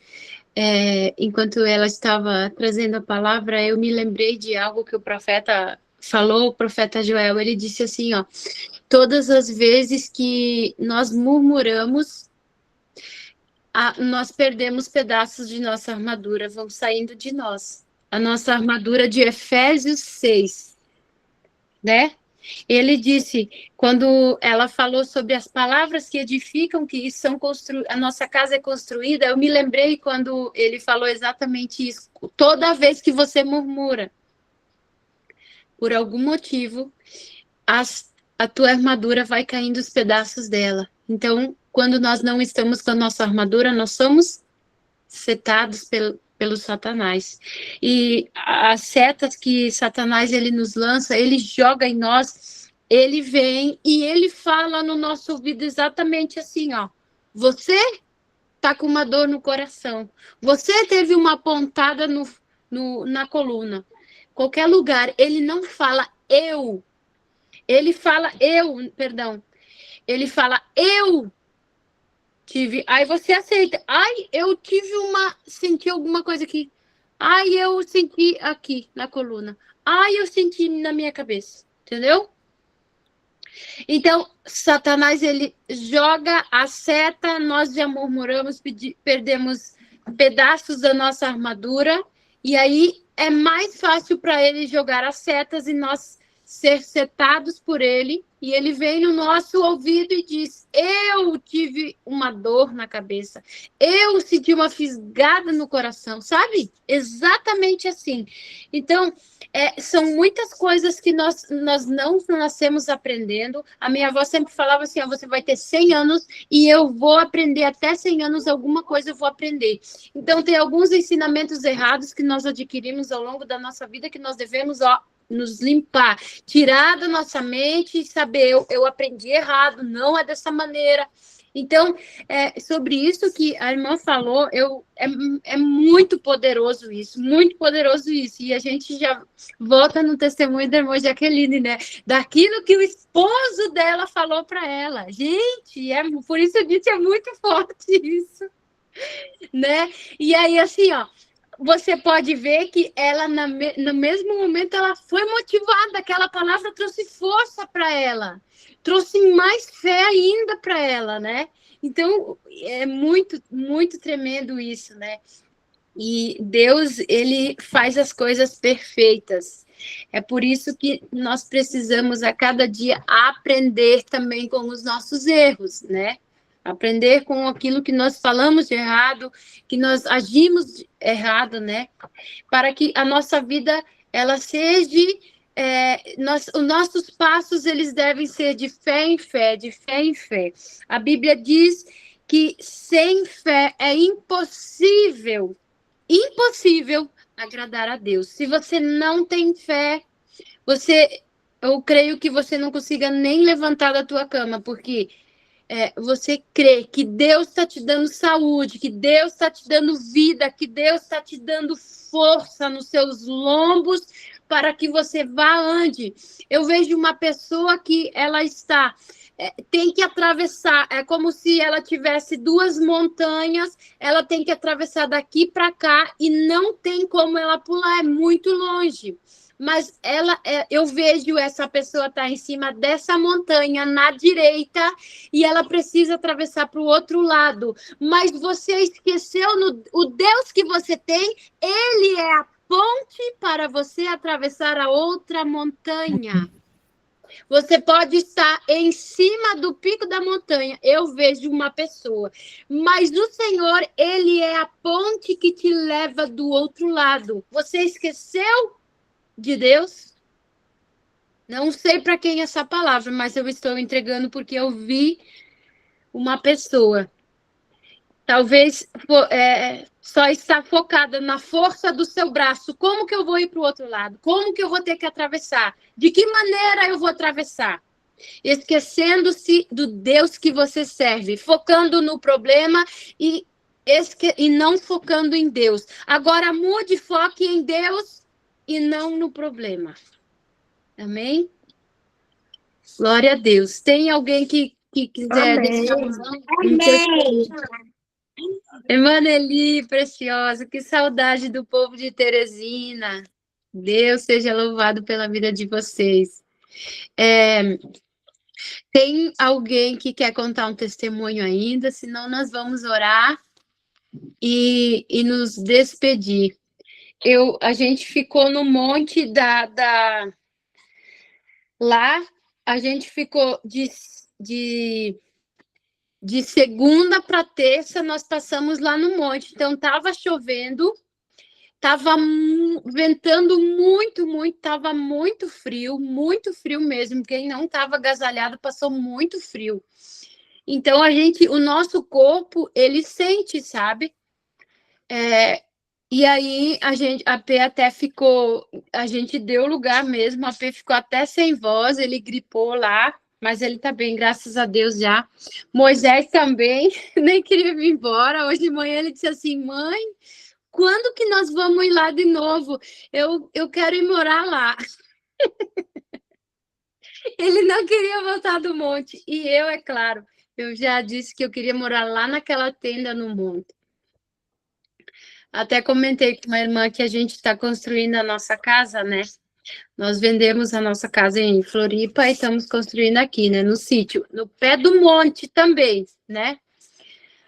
enquanto ela estava trazendo a palavra, eu me lembrei de algo que o profeta falou, o profeta Joel, ele disse assim, ó, todas as vezes que nós murmuramos, nós perdemos pedaços de nossa armadura, vão saindo de nós. A nossa armadura de Efésios 6, né? Ele disse, quando ela falou sobre as palavras que edificam, que são a nossa casa é construída, eu me lembrei quando ele falou exatamente isso. Toda vez que você murmura, por algum motivo, a tua armadura vai caindo os pedaços dela. Então, quando nós não estamos com a nossa armadura, nós somos setados pelo Satanás. E as setas que Satanás ele nos lança, ele joga em nós, ele vem e ele fala no nosso ouvido exatamente assim, ó, você tá com uma dor no coração, você teve uma pontada na coluna, qualquer lugar, ele não fala ele fala eu tive, aí você aceita. Ai, eu senti alguma coisa aqui. Ai, eu senti aqui na coluna. Ai, eu senti na minha cabeça. Entendeu? Então, Satanás, ele joga a seta, nós já murmuramos, perdemos pedaços da nossa armadura, e aí é mais fácil para ele jogar as setas e nós ser setados por ele, e ele vem no nosso ouvido e diz: eu tive uma dor na cabeça, eu senti uma fisgada no coração, sabe? Exatamente assim. Então, são muitas coisas que nós não nascemos aprendendo. A minha avó sempre falava assim: você vai ter 100 anos e eu vou aprender até 100 anos, alguma coisa eu vou aprender. Então, tem alguns ensinamentos errados que nós adquirimos ao longo da nossa vida que nós devemos, nos limpar, tirar da nossa mente e saber, eu aprendi errado, não é dessa maneira. Então, sobre isso que a irmã falou, é muito poderoso isso, muito poderoso isso. E a gente já volta no testemunho da irmã Jaqueline, né? Daquilo que o esposo dela falou para ela. Gente, por isso eu disse, é muito forte isso, né? E aí, assim, ó, você pode ver que ela, no mesmo momento, ela foi motivada, aquela palavra trouxe força para ela, trouxe mais fé ainda para ela, né? Então, é muito, muito tremendo isso, né? E Deus, ele faz as coisas perfeitas. É por isso que nós precisamos, a cada dia, aprender também com os nossos erros, né? Aprender com aquilo que nós falamos de errado, que nós agimos errado, né? Para que a nossa vida, ela seja... os nossos passos, eles devem ser de fé em fé, de fé em fé. A Bíblia diz que sem fé é impossível agradar a Deus. Se você não tem fé, eu creio que você não consiga nem levantar da tua cama, porque você crê que Deus está te dando saúde, que Deus está te dando vida, que Deus está te dando força nos seus lombos para que você vá ande. Eu vejo uma pessoa que ela tem que atravessar, é como se ela tivesse duas montanhas, ela tem que atravessar daqui para cá e não tem como ela pular, é muito longe. Mas eu vejo essa pessoa estar em cima dessa montanha, na direita, e ela precisa atravessar para o outro lado. Mas você esqueceu, o Deus que você tem, ele é a ponte para você atravessar a outra montanha. Você pode estar em cima do pico da montanha, eu vejo uma pessoa, mas o Senhor, ele é a ponte que te leva do outro lado. Você esqueceu de Deus? Não sei para quem é essa palavra, mas eu estou entregando porque eu vi uma pessoa, talvez só está focada na força do seu braço. Como que eu vou ir para o outro lado? Como que eu vou ter que atravessar? De que maneira eu vou atravessar? Esquecendo-se do Deus que você serve, focando no problema e não focando em Deus. Agora mude, foque em Deus e não no problema. Amém? Glória a Deus. Tem alguém que quiser deixar Amém. Irmã Nelly, preciosa, que saudade do povo de Teresina. Deus seja louvado pela vida de vocês. Tem alguém que quer contar um testemunho ainda? Senão nós vamos orar e nos despedir. A gente ficou no monte lá, a gente ficou de segunda para terça, nós passamos lá no monte. Então, estava chovendo, estava ventando muito, muito, estava muito frio mesmo. Quem não estava agasalhado passou muito frio. Então, o nosso corpo, ele sente, sabe? E aí, a P até ficou, a gente deu lugar mesmo, a P ficou até sem voz, ele gripou lá, mas ele tá bem, graças a Deus já. Moisés também, nem queria vir embora. Hoje de manhã ele disse assim: mãe, quando que nós vamos ir lá de novo? Eu quero ir morar lá. Ele não queria voltar do monte. E eu, é claro, eu já disse que eu queria morar lá naquela tenda no monte. Até comentei com uma irmã que a gente está construindo a nossa casa, né? Nós vendemos a nossa casa em Floripa e estamos construindo aqui, né? No sítio, no pé do monte também, né?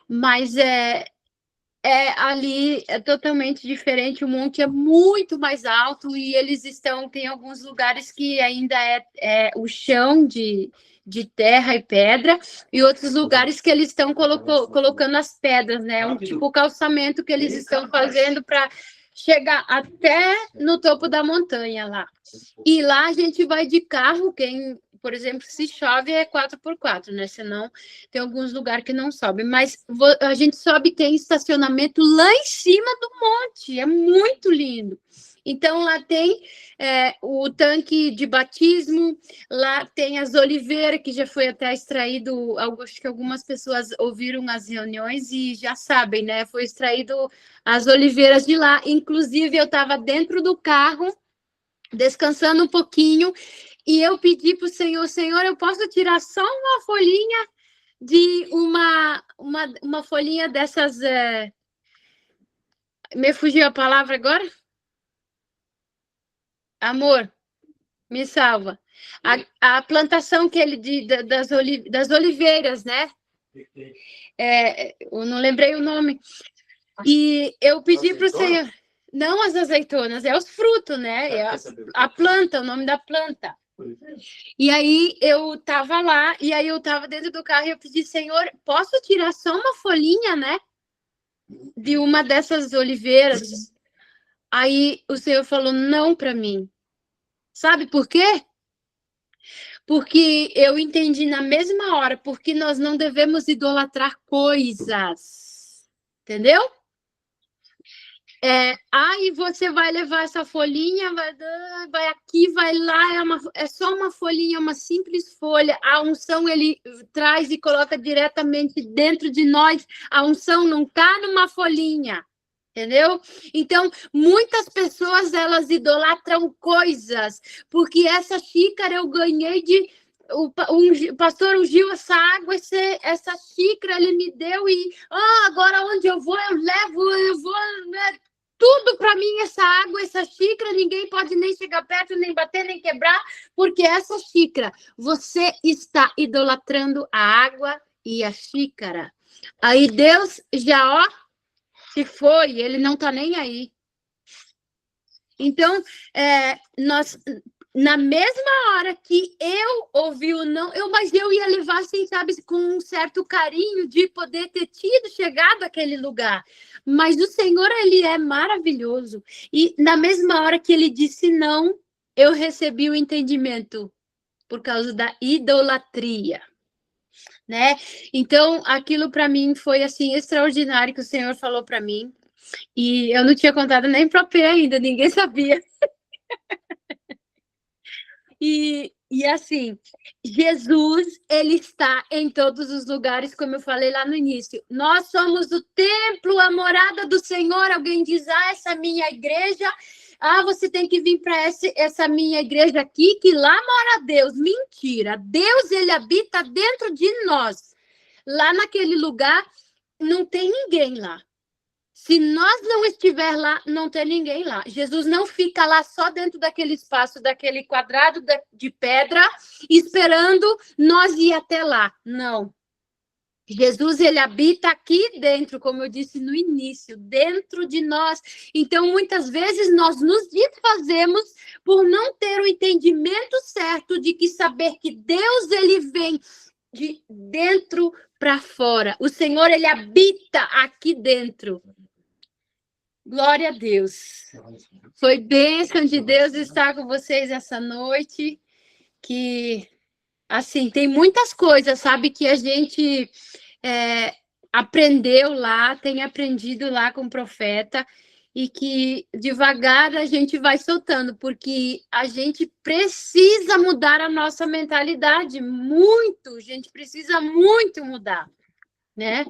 Mas ali é totalmente diferente, o monte é muito mais alto e tem alguns lugares que ainda é o chão de terra e pedra, e outros lugares que eles estão colocando as pedras, né? Tipo calçamento que eles estão fazendo para chegar até no topo da montanha lá. E lá a gente vai de carro, por exemplo, se chove é 4x4, né? Senão tem alguns lugares que não sobe. Mas a gente sobe, tem estacionamento lá em cima do monte. É muito lindo. Então, lá tem o tanque de batismo, lá tem as oliveiras, que já foi até extraído, acho que algumas pessoas ouviram as reuniões e já sabem, né? Foi extraído as oliveiras de lá. Inclusive, eu estava dentro do carro, descansando um pouquinho, e eu pedi para o Senhor, Senhor, eu posso tirar só uma folhinha de uma folhinha dessas... Me fugiu a palavra agora? Amor, me salva. A plantação que das oliveiras, né? Eu não lembrei o nome. E eu pedi para o Senhor... Não as azeitonas, é os frutos, né? É a planta, o nome da planta. E aí eu estava lá, e aí eu estava dentro do carro e eu pedi, Senhor, posso tirar só uma folhinha, né? De uma dessas oliveiras. Aí o Senhor falou não para mim. Sabe por quê? Porque eu entendi na mesma hora, porque nós não devemos idolatrar coisas. Entendeu? Aí você vai levar essa folhinha, vai aqui, vai lá, é só uma folhinha, uma simples folha. A unção ele traz e coloca diretamente dentro de nós. A unção não está numa folhinha, entendeu? Então, muitas pessoas, elas idolatram coisas, porque essa xícara eu ganhei o pastor ungiu essa água, essa xícara ele me deu e agora onde eu vou, eu vou, né? Tudo para mim, essa água, essa xícara, ninguém pode nem chegar perto, nem bater, nem quebrar, porque essa xícara, você está idolatrando a água e a xícara. Aí Deus já, se foi, ele não está nem aí. Então, nós, na mesma hora que eu ouvi o não, mas eu ia levar, assim, sabe, com um certo carinho de poder ter chegado àquele lugar. Mas o Senhor, ele é maravilhoso. E na mesma hora que ele disse não, eu recebi o entendimento por causa da idolatria, né? Então, aquilo para mim foi, assim, extraordinário que o Senhor falou para mim. E eu não tinha contado nem para o P ainda, ninguém sabia. E assim, Jesus, ele está em todos os lugares, como eu falei lá no início. Nós somos o templo, a morada do Senhor. Alguém diz, essa minha igreja, você tem que vir para essa minha igreja aqui, que lá mora Deus. Mentira, Deus, ele habita dentro de nós. Lá naquele lugar, não tem ninguém lá. Se nós não estiver lá, não tem ninguém lá. Jesus não fica lá só dentro daquele espaço, daquele quadrado de pedra, esperando nós ir até lá. Não. Jesus, ele habita aqui dentro, como eu disse no início, dentro de nós. Então, muitas vezes, nós nos desfazemos por não ter o entendimento certo de que saber que Deus, ele vem de dentro para fora. O Senhor, ele habita aqui dentro. Glória a Deus. Foi bênção de Deus estar com vocês essa noite, que, assim, tem muitas coisas, sabe, que a gente aprendeu lá, tem aprendido lá com o profeta, e que devagar a gente vai soltando, porque a gente precisa mudar a nossa mentalidade, muito, a gente precisa muito mudar, né?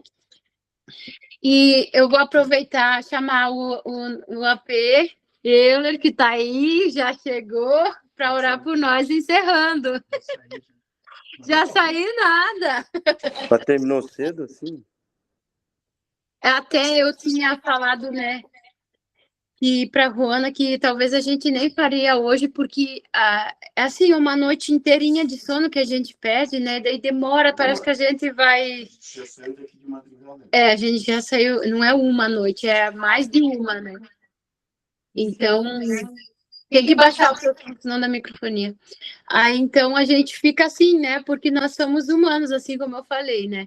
E eu vou aproveitar, chamar o AP, Euler, que está aí, já chegou, para orar por nós, encerrando. Já saí nada. Mas terminou cedo, assim? Até eu tinha falado, né? que para Ruana que talvez a gente nem faria hoje, porque é assim, uma noite inteirinha de sono que a gente perde, né? Daí demora, parece que a gente vai. A gente já saiu, não é uma noite, é mais de uma, né? Então, tem que baixar o seu som, senão da microfonia. Aí, então, a gente fica assim, né? Porque nós somos humanos, assim como eu falei, né?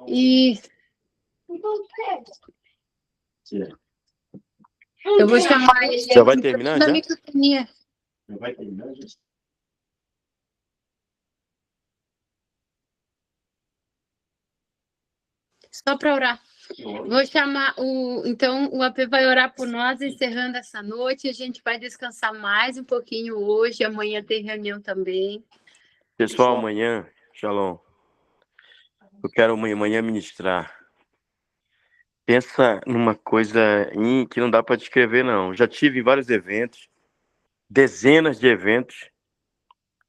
E eu vou chamar ele Já vai terminar, da já? microfonia. Já vai terminar, já? Só para orar. Vou chamar então o AP vai orar por nós, encerrando essa noite. A gente vai descansar mais um pouquinho hoje. Amanhã tem reunião também. Pessoal, amanhã, Shalom, eu quero amanhã ministrar. Pensa numa coisa que não dá para descrever, não. Já tive em vários eventos, dezenas de eventos.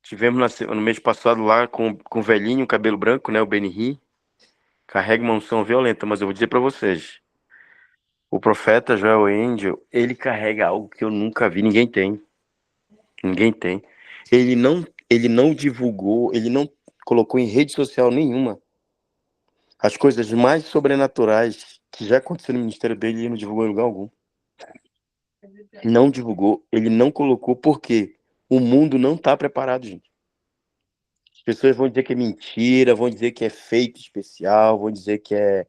Tivemos no mês passado lá com o velhinho, cabelo branco, né, o Benihim. Carrega uma unção violenta, mas eu vou dizer para vocês. O profeta Joel Angel, ele carrega algo que eu nunca vi, ninguém tem. Ninguém tem. Ele não divulgou, ele não colocou em rede social nenhuma as coisas mais sobrenaturais que já aconteceram no ministério dele, ele não divulgou em lugar algum. Não divulgou, ele não colocou, porque o mundo não está preparado, gente. As pessoas vão dizer que é mentira, vão dizer que é fake especial, vão dizer que é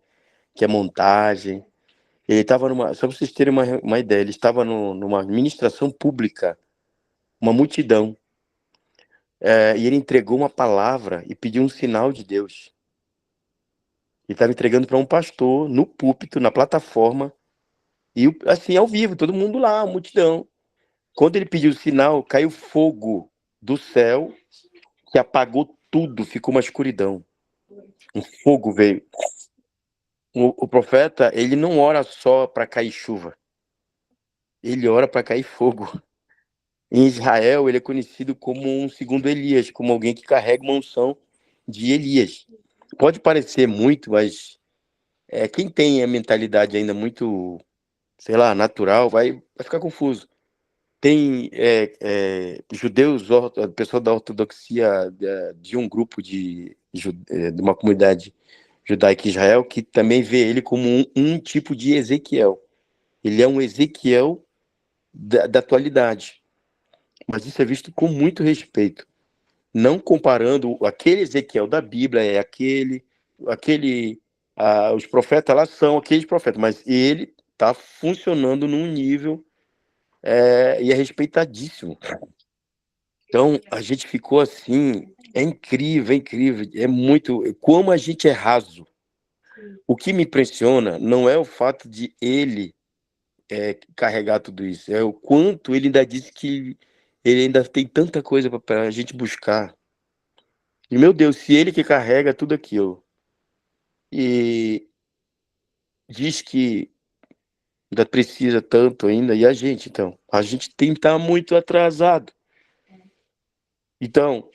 montagem. Ele estava só para vocês terem uma ideia, ele estava numa ministração pública, uma multidão, e ele entregou uma palavra e pediu um sinal de Deus. Ele estava entregando para um pastor, no púlpito, na plataforma, e assim, ao vivo, todo mundo lá, a multidão. Quando ele pediu o sinal, caiu fogo do céu, que apagou tudo, ficou uma escuridão. Um fogo veio. O profeta, ele não ora só para cair chuva. Ele ora para cair fogo. Em Israel, ele é conhecido como um segundo Elias, como alguém que carrega uma unção de Elias. Pode parecer muito, mas quem tem a mentalidade ainda muito, sei lá, natural, vai ficar confuso. Tem judeus, pessoal da ortodoxia de um grupo de uma comunidade judaica em Israel, que também vê ele como um tipo de Ezequiel. Ele é um Ezequiel da atualidade. Mas isso é visto com muito respeito. Não comparando aquele Ezequiel da Bíblia, os profetas lá são aqueles profetas, mas ele está funcionando num nível e é respeitadíssimo. Então, a gente ficou assim, é incrível, é muito, como a gente é raso. O que me impressiona não é o fato de ele carregar tudo isso, é o quanto ele ainda disse que ele ainda tem tanta coisa para a gente buscar. E, meu Deus, se ele que carrega tudo aquilo e diz que ainda precisa tanto ainda, e a gente, então? A gente tem que estar muito atrasado. Então,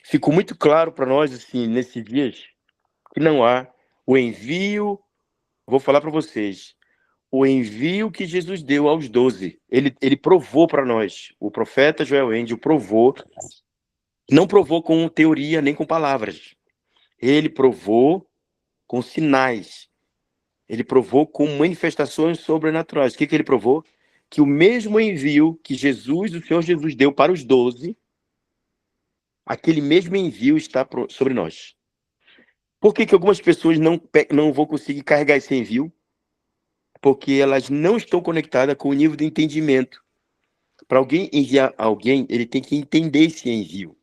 ficou muito claro para nós, assim, nesses dias, que não há o envio, vou falar para vocês, o envio que Jesus deu aos 12, ele provou para nós, o profeta Joel Angel provou, não provou com teoria nem com palavras, ele provou com sinais, ele provou com manifestações sobrenaturais. O que ele provou? Que o mesmo envio que o Senhor Jesus deu para os 12, aquele mesmo envio está sobre nós. Por que algumas pessoas não vão conseguir carregar esse envio? Porque elas não estão conectadas com o nível de entendimento. Para alguém enviar alguém, ele tem que entender esse envio.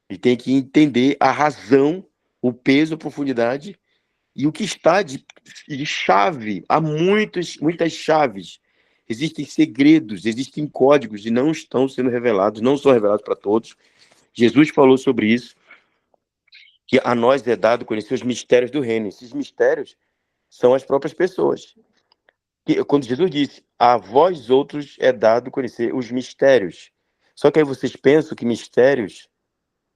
Ele tem que entender a razão, o peso, a profundidade e o que está de chave. Há muitas chaves. Existem segredos, existem códigos e não estão sendo revelados, não são revelados para todos. Jesus falou sobre isso, que a nós é dado conhecer os mistérios do reino. Esses mistérios são as próprias pessoas. Quando Jesus disse, a vós outros é dado conhecer os mistérios. Só que aí vocês pensam que mistérios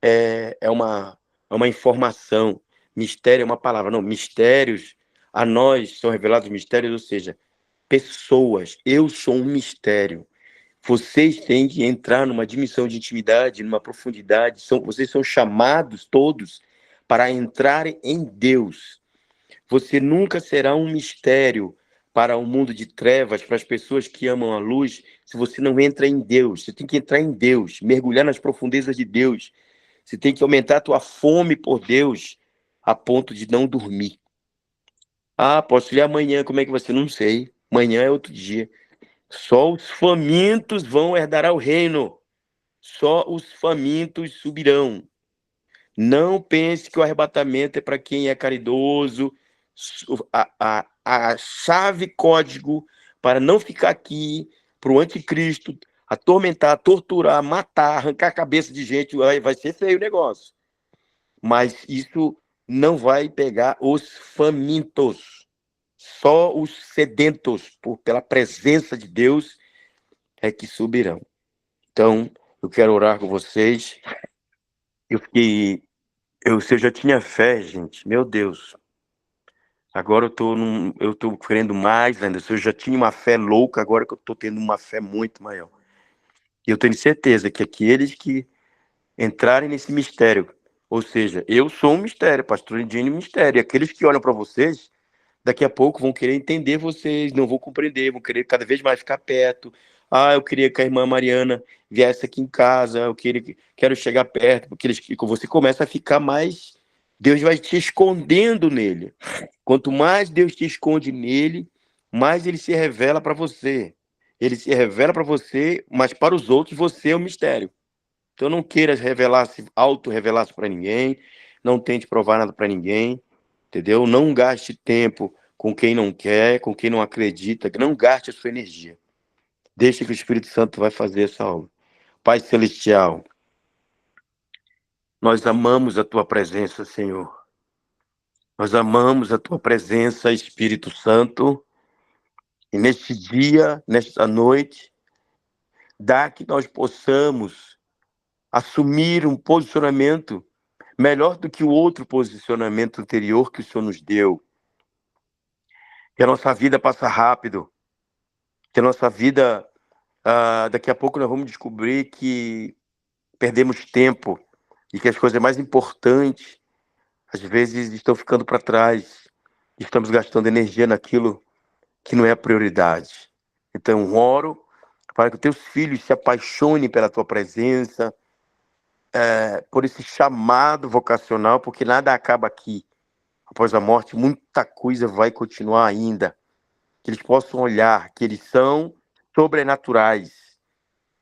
é uma informação. Mistério é uma palavra. Não, mistérios, a nós são revelados mistérios, ou seja, pessoas. Eu sou um mistério. Vocês têm que entrar numa dimensão de intimidade, numa profundidade. Vocês são chamados todos para entrarem em Deus. Você nunca será um mistério para o mundo de trevas, para as pessoas que amam a luz, se você não entra em Deus. Você tem que entrar em Deus, mergulhar nas profundezas de Deus. Você tem que aumentar a tua fome por Deus a ponto de não dormir. Ah, posso ir amanhã, como é que vai ser? Não sei. Amanhã é outro dia. Só os famintos vão herdar o reino. Só os famintos subirão. Não pense que o arrebatamento é para quem é caridoso. A chave código para não ficar aqui, para o anticristo, atormentar, torturar, matar, arrancar a cabeça de gente, vai ser feio o negócio. Mas isso não vai pegar os famintos. Só os sedentos pela presença de Deus é que subirão. Então, eu quero orar com vocês. Se eu já tinha fé, gente, meu Deus. Agora eu tô querendo mais ainda. Se eu já tinha uma fé louca, agora que eu tô tendo uma fé muito maior. E eu tenho certeza que aqueles que entrarem nesse mistério, ou seja, eu sou um mistério, pastor Lindinho, um mistério. E aqueles que olham para vocês, daqui a pouco vão querer entender vocês, não vão compreender, vão querer cada vez mais ficar perto. Ah, eu queria que a irmã Mariana viesse aqui em casa, quero chegar perto, porque você começa a ficar mais, Deus vai te escondendo nele. Quanto mais Deus te esconde nele, mais ele se revela para você. Ele se revela para você, mas para os outros você é um mistério. Então não queira auto-revelar-se para ninguém, não tente provar nada para ninguém, entendeu? Não gaste tempo com quem não quer, com quem não acredita, não gaste a sua energia. Deixa que o Espírito Santo vai fazer essa obra. Pai Celestial, nós amamos a Tua presença, Senhor. Nós amamos a Tua presença, Espírito Santo. E neste dia, nesta noite, dá que nós possamos assumir um posicionamento melhor do que o outro posicionamento anterior que o Senhor nos deu. Que a nossa vida passa rápido. Que a nossa vida, daqui a pouco nós vamos descobrir que perdemos tempo e que as coisas mais importantes, às vezes, estão ficando para trás. Estamos gastando energia naquilo que não é a prioridade. Então, oro para que os teus filhos se apaixonem pela tua presença, por esse chamado vocacional, porque nada acaba aqui. Após a morte, muita coisa vai continuar ainda. Que eles possam olhar que eles são sobrenaturais,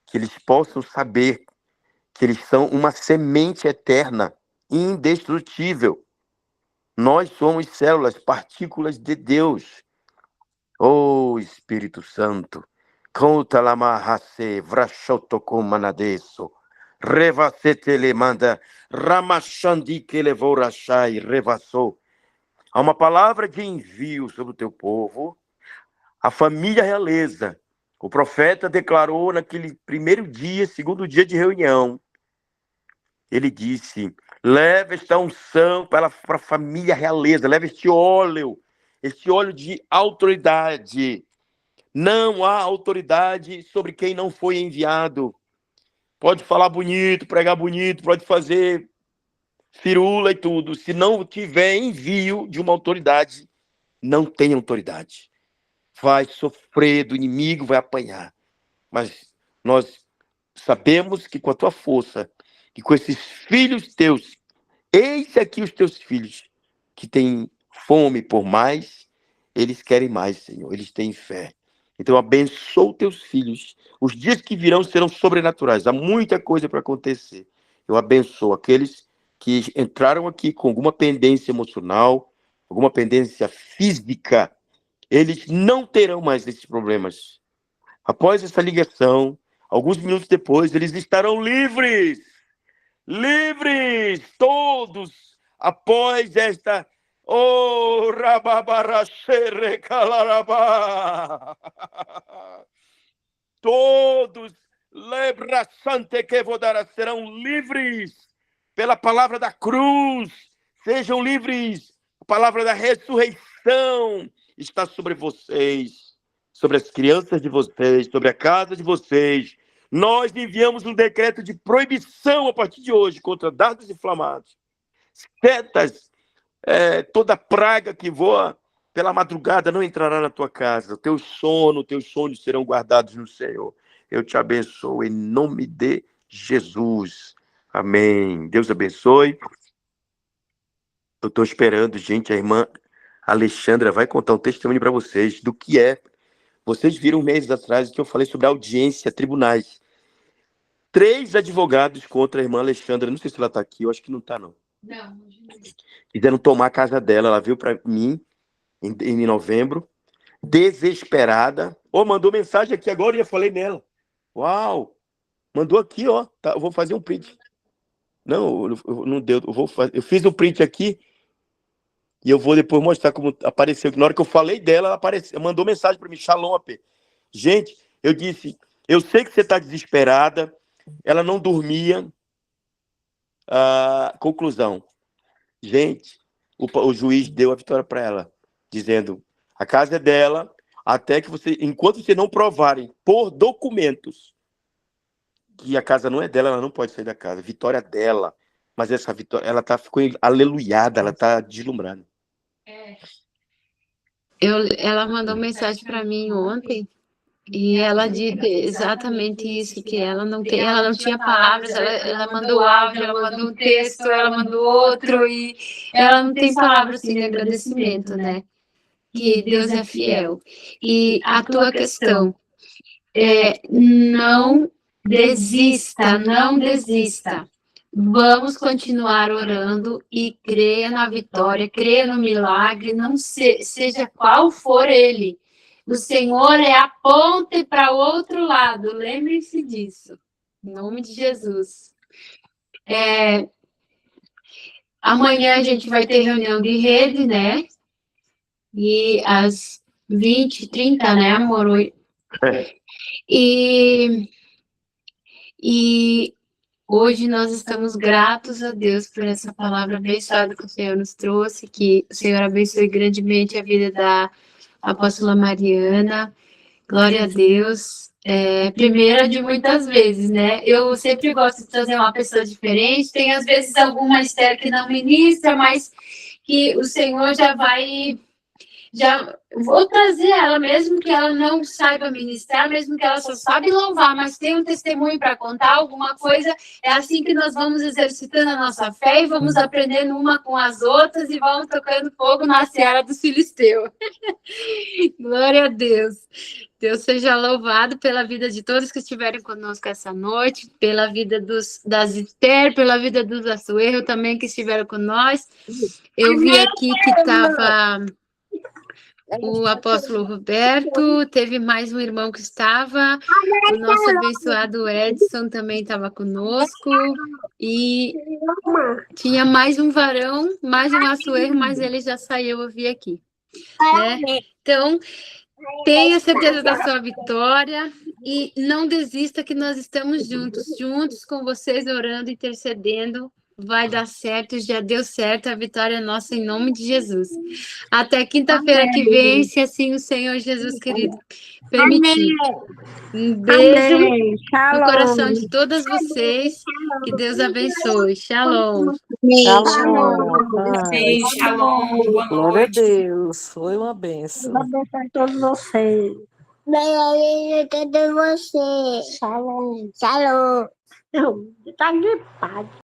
que eles possam saber que eles são uma semente eterna, indestrutível. Nós somos células, partículas de Deus. Oh, Espírito Santo, conta la mahase vrashoto komanadeso, revasete le manda, ramachandi que levou rachai, revassou. Há uma palavra de envio sobre o teu povo, a família realeza. O profeta declarou naquele primeiro dia, segundo dia de reunião, ele disse: leva esta unção para a família realeza, leva este óleo de autoridade. Não há autoridade sobre quem não foi enviado. Pode falar bonito, pregar bonito, pode fazer firula e tudo. Se não tiver envio de uma autoridade, não tem autoridade. Vai sofrer do inimigo, vai apanhar. Mas nós sabemos que com a tua força e com esses filhos teus, eis aqui os teus filhos que têm fome por mais, eles querem mais, Senhor, eles têm fé. Então abençoa os teus filhos. Os dias que virão serão sobrenaturais. Há muita coisa para acontecer. Eu abençoo aqueles que entraram aqui com alguma pendência emocional, alguma pendência física. Eles não terão mais esses problemas. Após essa ligação, alguns minutos depois, eles estarão livres. Livres todos após esta rababarachere-calarabá. Todos lebrasante que vou dar serão livres pela palavra da cruz. Sejam livres. A palavra da ressurreição está sobre vocês. sobre as crianças de vocês, sobre a casa de vocês. Nós enviamos um decreto de proibição a partir de hoje contra dardos inflamados, setas, toda praga que voa pela madrugada não entrará na tua casa. Teus sonhos serão guardados no Senhor. Eu te abençoo em nome de Jesus. Amém. Deus abençoe. Eu estou esperando, gente, a irmã Alexandra vai contar um testemunho para vocês do que é. Vocês viram meses atrás que eu falei sobre audiência, tribunais. 3 advogados contra a irmã Alexandra. Não sei se ela está aqui, eu acho que não está, não. Não. Quiseram tomar a casa dela. Ela veio para mim em novembro, desesperada. Mandou mensagem aqui agora e eu falei nela. Uau! Mandou aqui, ó. Tá, eu vou fazer um print. Não deu. Eu fiz um print aqui e eu vou depois mostrar como apareceu. Na hora que eu falei dela, ela apareceu, mandou mensagem para mim. Shalom, AP. Gente, eu disse, eu sei que você está desesperada. Ela não dormia. Conclusão. Gente, o juiz deu a vitória para ela, dizendo, a casa é dela, até que enquanto você não provarem por documentos que a casa não é dela, ela não pode sair da casa. Vitória dela. Mas essa vitória, ela ficou aleluiada, ela está deslumbrada. Ela mandou mensagem para mim ontem e ela disse exatamente isso, que ela não tinha palavras, ela mandou áudio, ela mandou um texto, ela mandou outro e ela não tem palavras assim, de agradecimento, né? Que Deus é fiel. E a tua questão não desista, não desista. Vamos continuar orando e creia na vitória, creia no milagre, não seja qual for ele. O Senhor é a ponte para o outro lado, lembre-se disso. Em nome de Jesus. Amanhã a gente vai ter reunião de rede, né? E às 20h30, né, amor? E hoje nós estamos gratos a Deus por essa palavra abençoada que o Senhor nos trouxe, que o Senhor abençoe grandemente a vida da apóstola Mariana. Glória a Deus. Primeira de muitas vezes, né? Eu sempre gosto de trazer uma pessoa diferente. Tem às vezes alguma Esther que não ministra, mas que o Senhor já vou trazer ela, mesmo que ela não saiba ministrar, mesmo que ela só sabe louvar, mas tem um testemunho para contar, alguma coisa. É assim que nós vamos exercitando a nossa fé e vamos aprendendo uma com as outras e vamos tocando fogo na seara dos filisteus. Glória a Deus. Deus seja louvado pela vida de todos que estiverem conosco essa noite, pela vida das Esther, pela vida dos Assuero também que estiveram com nós. Eu vi aqui que estava o apóstolo Roberto, teve mais um irmão que estava, o nosso abençoado Edson também estava conosco, e tinha mais um varão, mais um Assuero, mas ele já saiu, eu vi aqui. Né? Então, tenha certeza da sua vitória e não desista que nós estamos juntos com vocês, orando, intercedendo. Vai dar certo, já deu certo, a vitória é nossa em nome de Jesus. Até quinta-feira que vem, se assim o Senhor Jesus querido permitir. Um beijo no coração de todas vocês. Que Deus abençoe. Shalom. Beijo, shalom. Boa Glória a noite. Deus. Foi uma bênção. Deus abençoe todos vocês. Beijo a todos vocês. Shalom. Shalom. Tá gripado.